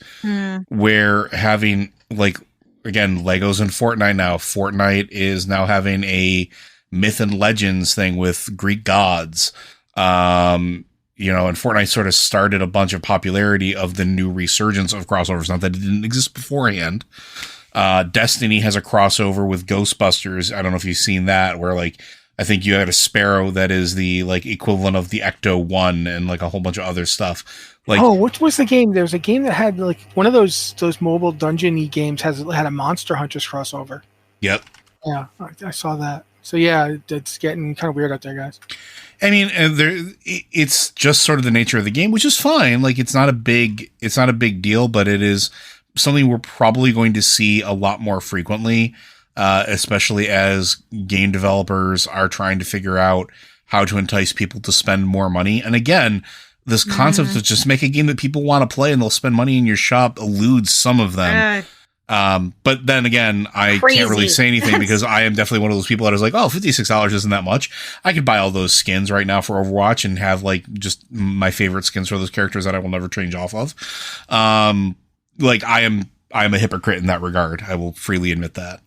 where having, like, again, Legos and Fortnite now. Fortnite is now having a myth and legends thing with Greek gods. And Fortnite sort of started a bunch of popularity of the new resurgence of crossovers. Not that it didn't exist beforehand. Destiny has a crossover with Ghostbusters. I don't know if you've seen that, where, like, I think you had a Sparrow that is the, like, equivalent of the Ecto-1 and, like, a whole bunch of other stuff. Like, what was the game? There was a game that had, like, one of those mobile dungeon-y games had a Monster Hunters crossover. Yep. Yeah, I saw that. So yeah, it's getting kind of weird out there, guys. I mean, it's just sort of the nature of the game, which is fine. Like, it's not a big deal, but it is something we're probably going to see a lot more frequently, especially as game developers are trying to figure out how to entice people to spend more money. And again, this concept of just make a game that people want to play and they'll spend money in your shop eludes some of them. But then again, I can't really say anything because I am definitely one of those people that is like, oh, $56 isn't that much. I could buy all those skins right now for Overwatch and have, like, just my favorite skins for those characters that I will never change off of. Like, I am a hypocrite in that regard. I will freely admit that.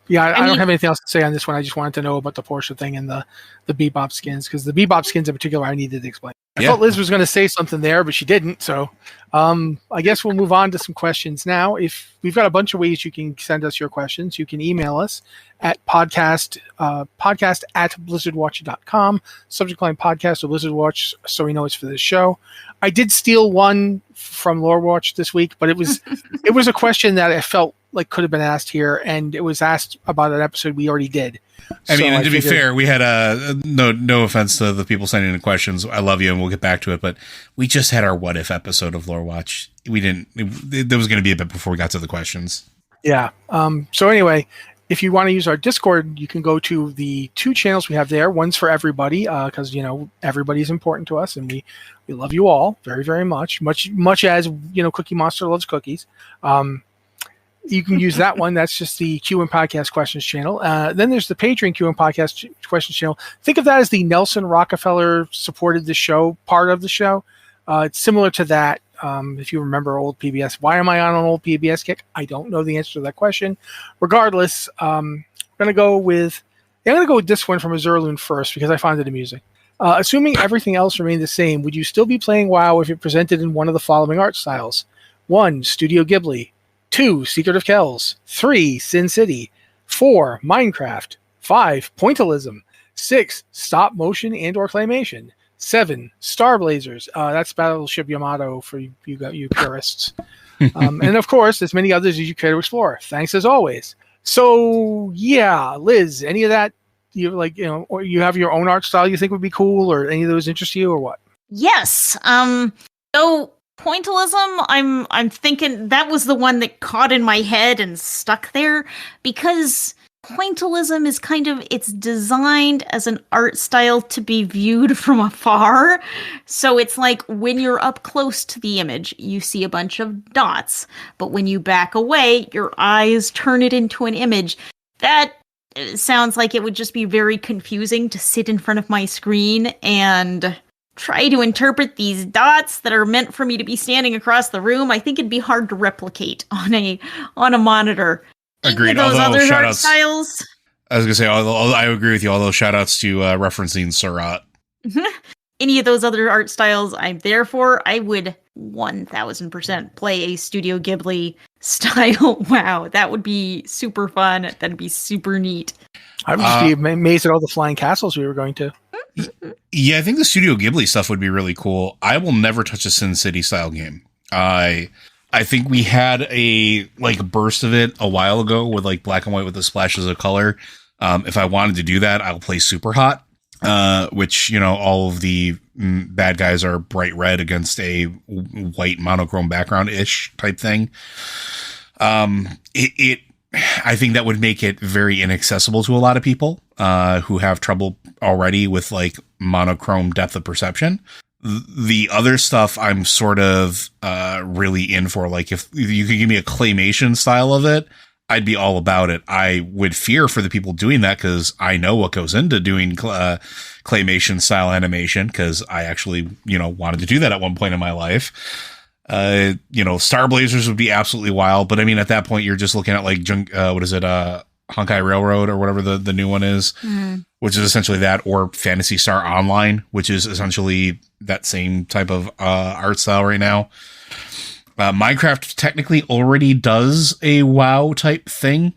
Yeah, I don't have anything else to say on this one. I just wanted to know about the Porsche thing and the Bebop skins, because the Bebop skins in particular I needed to explain. I thought Liz was going to say something there, but she didn't. So I guess we'll move on to some questions now. If we've got a bunch of ways you can send us your questions. You can email us at podcast at blizzardwatch.com, subject line podcast or Blizzard Watch, so we know it's for this show. I did steal one from Lore Watch this week, but it was a question that I felt like could have been asked here, and it was asked about an episode we already did. I mean, and to be fair, we had no offense to the people sending in questions. I love you, and we'll get back to it. But we just had our what if episode of Lore Watch. We didn't. There was going to be a bit before we got to the questions. Yeah. So anyway, if you want to use our Discord, you can go to the two channels we have there. One's for everybody, because everybody's important to us, and we love you all very, very much. Much as Cookie Monster loves cookies. You can use that one. That's just the Q&A Podcast Questions channel. Then there's the Patreon Q&A Podcast Questions channel. Think of that as the Nelson Rockefeller supported the show part of the show. It's similar to that. If you remember old PBS, why am I on an old PBS kick? I don't know the answer to that question. Regardless, I'm going to go with this one from Azurloon first because I find it amusing. Assuming everything else remained the same, would you still be playing WoW if it presented in one of the following art styles? 1. Studio Ghibli. 2. Secret of Kells. 3. Sin City. 4. Minecraft. 5. Pointillism. 6. Stop motion and or claymation. 7. Star Blazers. That's Battleship Yamato for you purists. And of course, as many others as you care to explore. Thanks as always. So yeah, Liz, any of that or you have your own art style you think would be cool, or any of those interest you, or what? Yes. So Pointillism, I'm thinking that was the one that caught in my head and stuck there, because Pointillism is it's designed as an art style to be viewed from afar. So it's like when you're up close to the image, you see a bunch of dots. But when you back away, your eyes turn it into an image. That sounds like it would just be very confusing to sit in front of my screen and try to interpret these dots that are meant for me to be standing across the room, I think it'd be hard to replicate on a monitor. Agreed. Those Although other art styles. I was gonna say, although I agree with you. Although shout outs to referencing Surat. Any of those other art styles, I'm there for. I would 1000% play a Studio Ghibli style. Wow, that would be super fun. That'd be super neat. I would just be amazed at all the flying castles we were going to. Yeah, I think the Studio Ghibli stuff would be really cool. I will never touch a Sin City style game. I think we had a burst of it a while ago with like black and white with the splashes of color. If I wanted to do that, I'll play Super Hot, which, all of the bad guys are bright red against a white monochrome background ish type thing. I think that would make it very inaccessible to a lot of people who have trouble already with like monochrome depth of perception. The other stuff I'm sort of really in for. Like if you could give me a claymation style of it, I'd be all about it. I would fear for the people doing that because I know what goes into doing claymation style animation because I actually, wanted to do that at one point in my life. Star Blazers would be absolutely wild, but I mean, at that point, you're just looking at like, Honkai Railroad or whatever the new one is, which is essentially that, or Phantasy Star Online, which is essentially that same type of art style right now. Minecraft technically already does a WoW type thing.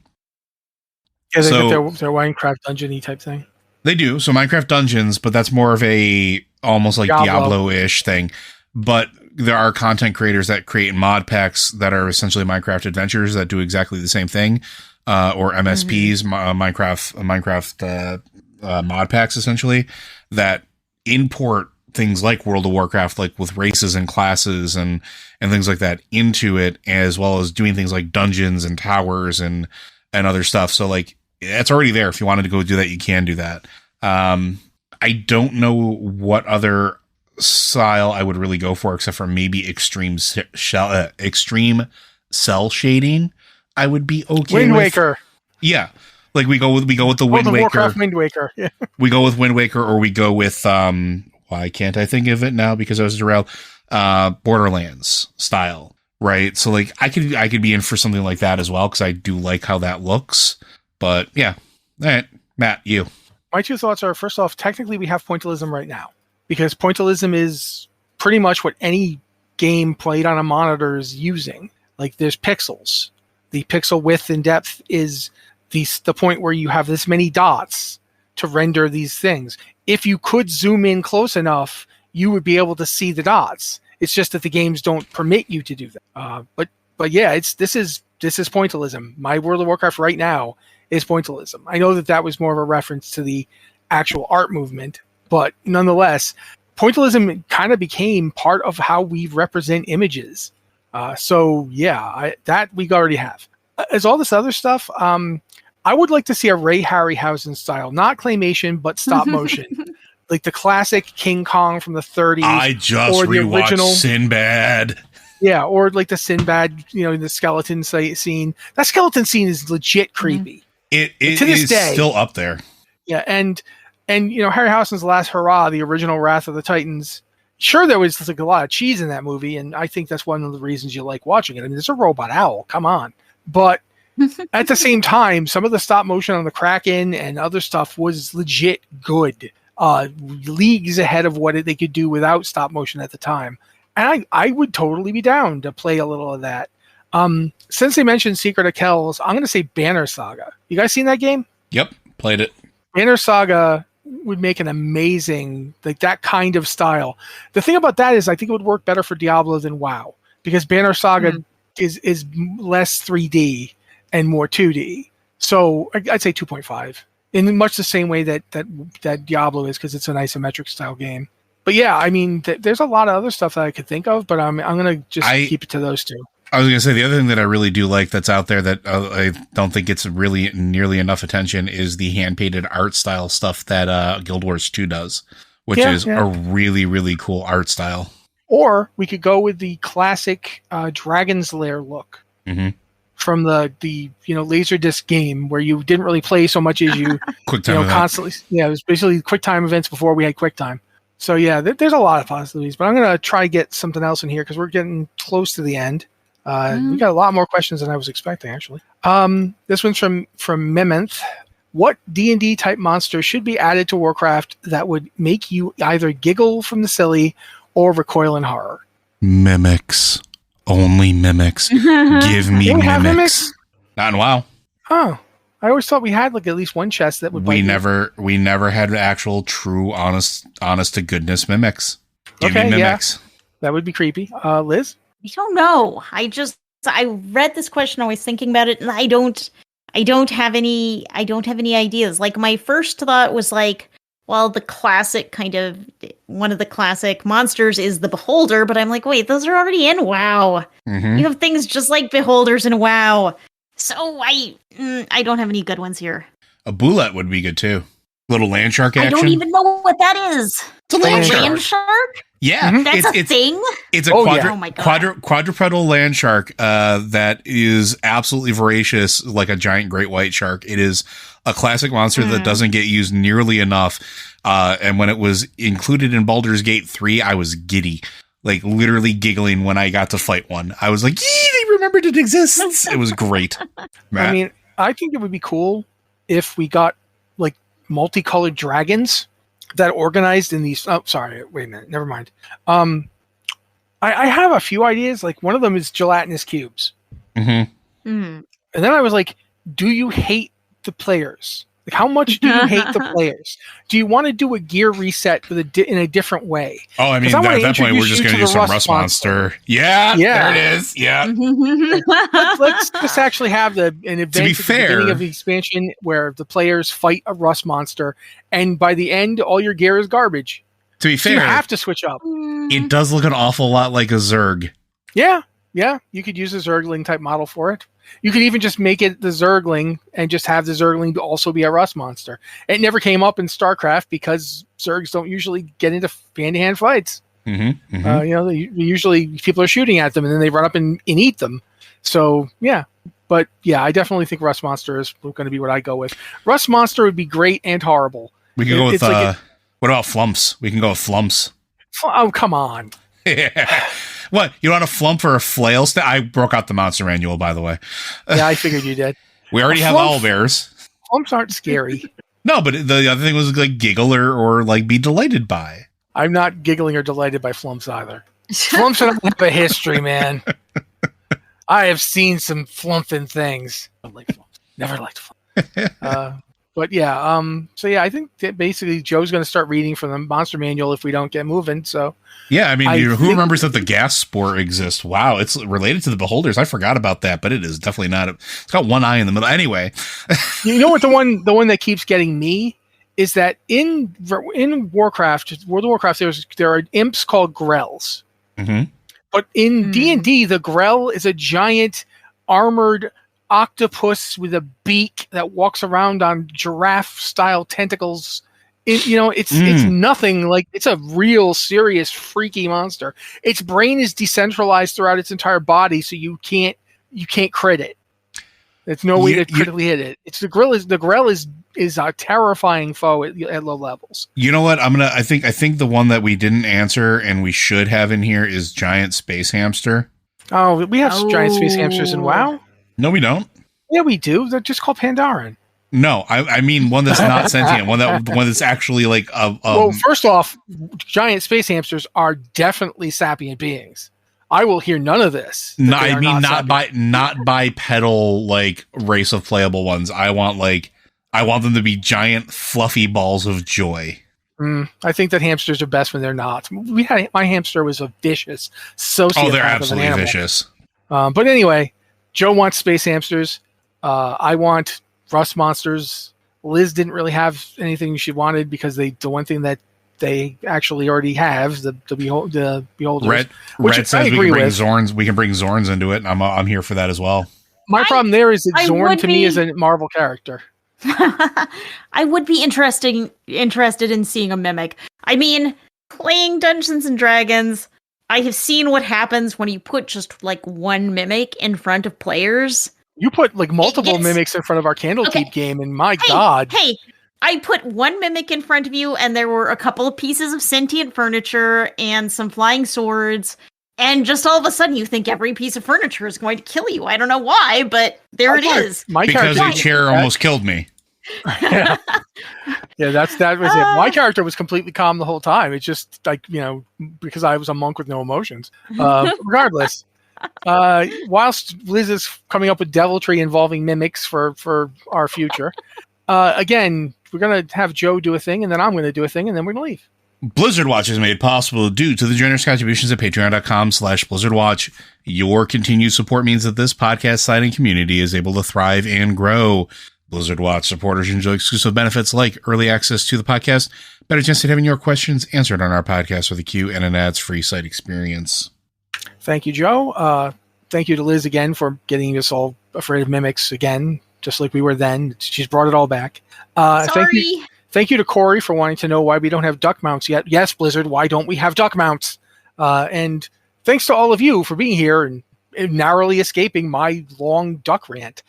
Yeah, they get their Minecraft dungeon-y type thing. They do. So Minecraft Dungeons, but that's more of a almost like Diablo-ish thing. But there are content creators that create mod packs that are essentially Minecraft adventures that do exactly the same thing. Or MSPs, Minecraft mod packs, essentially, that import things like World of Warcraft, like with races and classes and things like that into it, as well as doing things like dungeons and towers and other stuff. So like it's already there. If you wanted to go do that, you can do that. I don't know what other style I would really go for, except for maybe extreme cell shading. I would be okay. Wind Waker. Yeah. Like we go with the Wind Waker. World of Warcraft Wind Waker. Yeah. We go with Wind Waker, or we go with why can't I think of it now because I was derailed? Borderlands style. Right. So like I could be in for something like that as well, because I do like how that looks. But yeah. All right. Matt, you. My two thoughts are, first off, technically we have pointillism right now, because pointillism is pretty much what any game played on a monitor is using. Like there's pixels. The pixel width and depth is the point where you have this many dots to render these things. If you could zoom in close enough, you would be able to see the dots. It's just that the games don't permit you to do that. But yeah, this is pointillism. My World of Warcraft right now is pointillism. I know that was more of a reference to the actual art movement, but nonetheless, pointillism kind of became part of how we represent images. So yeah, that we already have. As all this other stuff, I would like to see a Ray Harryhausen style, not claymation, but stop motion. Like the classic King Kong from the 30s. I just or the rewatched original Sinbad. Yeah, or like the Sinbad, the skeleton scene. That skeleton scene is legit creepy. It to this is day, still up there. Yeah, and Harryhausen's Last Hurrah, the original Wrath of the Titans. Sure, there was like a lot of cheese in that movie, and I think that's one of the reasons you like watching it. I mean, there's a robot owl. Come on. But at the same time, some of the stop motion on the Kraken and other stuff was legit good. Leagues ahead of what they could do without stop motion at the time. And I would totally be down to play a little of that. Since they mentioned Secret of Kells, I'm going to say Banner Saga. You guys seen that game? Yep, played it. Banner Saga would make an amazing, like that kind of style. The thing about that is I think it would work better for Diablo than WoW, because Banner Saga is less 3D and more 2D. So I'd say 2.5 in much the same way that Diablo is, because it's an isometric style game. But yeah, I mean, there's a lot of other stuff that I could think of, but I'm going to just keep it to those two. I was going to say the other thing that I really do like that's out there that I don't think gets really nearly enough attention is the hand-painted art style stuff that Guild Wars 2 does, which is a really, really cool art style. Or we could go with the classic Dragon's Lair look from the Laserdisc game, where you didn't really play so much as you QuickTime constantly. Yeah, it was basically QuickTime events before we had QuickTime. So yeah, there's a lot of possibilities, but I'm gonna try to get something else in here because we're getting close to the end. We got a lot more questions than I was expecting, actually. This one's from Mimmonth. What D&D type monster should be added to Warcraft that would make you either giggle from the silly or recoil in horror? Mimics. Only mimics. Give me mimics. Not in WoW. Oh, I always thought we had like at least one chest that would. We never had actual, true, honest to goodness mimics. Give me mimics. Yeah. That would be creepy. Liz? I don't know. I read this question, I was thinking about it, and I don't have any ideas. Like, my first thought was like, well, the classic one of the classic monsters is the Beholder, but I'm like, wait, those are already in WoW. Mm-hmm. You have things just like Beholders in WoW. So I don't have any good ones here. A Bullet would be good too. Little land shark action. I don't even know what that is. It's a land shark. Yeah, that's a thing. It's a quadrupedal land shark that is absolutely voracious, like a giant great white shark. It is a classic monster that doesn't get used nearly enough. And when it was included in Baldur's Gate 3, I was giddy, like literally giggling when I got to fight one. I was like, "Yee, they remembered it exists." It was great. I mean, I think it would be cool if we got like multicolored dragons that organized in these. Oh, sorry. Wait a minute. Never mind. I have a few ideas. Like, one of them is gelatinous cubes. Mm-hmm. And then I was like, do you hate the players? Like, how much do you hate the players? Do you want to do a gear reset with in a different way? Oh, I mean, at that point, we're just going to do some Rust Monster. Yeah, there it is. Yeah. let's just actually have an event at the beginning of the expansion where the players fight a Rust Monster, and by the end, all your gear is garbage. To be fair, you have to switch up. It does look an awful lot like a Zerg. Yeah. You could use a Zergling type model for it. You could even just make it the Zergling and just have the Zergling also be a Rust Monster. It never came up in StarCraft because Zergs don't usually get into hand-to-hand fights. Usually people are shooting at them and then they run up and eat them. So, yeah. But, yeah, I definitely think Rust Monster is going to be what I go with. Rust Monster would be great and horrible. We can go with, what about Flumps? We can go with Flumps. Oh, come on. Yeah. What, you want a flump or a flail? I broke out the monster manual, by the way. Yeah, I figured you did. We already have owlbears. Flumps aren't scary. No, but the other thing was like giggle or like be delighted by. I'm not giggling or delighted by flumps either. Flumps don't have a history, man. I have seen some flumping things. I like flumps. Never liked flumps. But yeah, so yeah, I think that basically Joe's going to start reading from the monster manual if we don't get moving. So yeah, I mean, who remembers that the gas spore exists? Wow, it's related to the Beholders. I forgot about that, but it is definitely not. It's got one eye in the middle. Anyway, you know what? The one that keeps getting me is that in Warcraft, World of Warcraft, there are imps called Grells, but in D&D, the Grell is a giant armored octopus with a beak that walks around on giraffe-style tentacles. It's nothing like, it's a real serious freaky monster. Its brain is decentralized throughout its entire body, so you can't crit it. There's no way to critically hit it. The Grell is a terrifying foe at low levels. You know what? I think the one that we didn't answer and we should have in here is giant space hamster. Oh, we have giant space hamsters in WoW? No, we don't. Yeah, we do. They're just called Pandaren. No, I mean one that's not sentient. One that's actually like a. Well, first off, giant space hamsters are definitely sapient beings. I will hear none of this. No, I mean not bipedal like race of playable ones. I want them to be giant fluffy balls of joy. I think that hamsters are best when they're not. My hamster was a vicious sociopath. Oh, they're absolutely vicious. But anyway. Joe wants space hamsters. I want Rust Monsters. Liz didn't really have anything she wanted because the one thing that they actually already have, the Beholders. Red says we can bring Zorns. We can bring Zorns into it, and I'm here for that as well. My problem there is that Zorn to me is a Marvel character. I would be interested in seeing a mimic. I mean, playing Dungeons and Dragons, I have seen what happens when you put just like one mimic in front of players. You put like multiple mimics in front of our Candlekeep game, and my God. Hey, I put one mimic in front of you, and there were a couple of pieces of sentient furniture and some flying swords. And just all of a sudden, you think every piece of furniture is going to kill you. I don't know why, but there it is. Because a chair almost killed me. Yeah, that was it. My character was completely calm the whole time. It's just like, because I was a monk with no emotions. Regardless, whilst Liz is coming up with deviltry involving mimics for our future, again, we're going to have Joe do a thing, and then I'm going to do a thing, and then we're going to leave. Blizzard Watch is made possible due to the generous contributions at patreon.com/BlizzardWatch. Your continued support means that this podcast site and community is able to thrive and grow. Blizzard Watch supporters enjoy exclusive benefits like early access to the podcast, better chance at having your questions answered on our podcast with a queue, and an ads-free site experience. Thank you, Joe. Thank you to Liz again for getting us all afraid of mimics again, just like we were then. She's brought it all back. Sorry. Thank you to Corey for wanting to know why we don't have duck mounts yet. Yes, Blizzard, why don't we have duck mounts? And thanks to all of you for being here and narrowly escaping my long duck rant.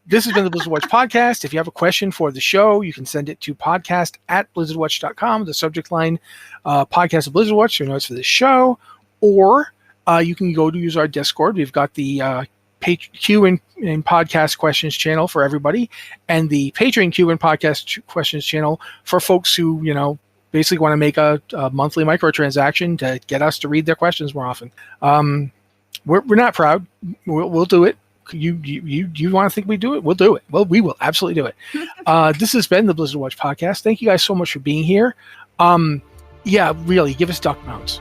This has been the Blizzard Watch podcast. If you have a question for the show, you can send it to podcast@blizzardwatch.com. The subject line, podcast of Blizzard Watch, so notes for the show. Or you can go to use our Discord. We've got the Q and podcast questions channel for everybody, and the Patreon Q and podcast questions channel for folks who, basically want to make a monthly microtransaction to get us to read their questions more often. We're not proud. We'll do it. You want to think we do it? We'll do it. Well, we will absolutely do it. This has been the Blizzard Watch podcast. Thank you guys so much for being here. Yeah, really, give us duck mounts.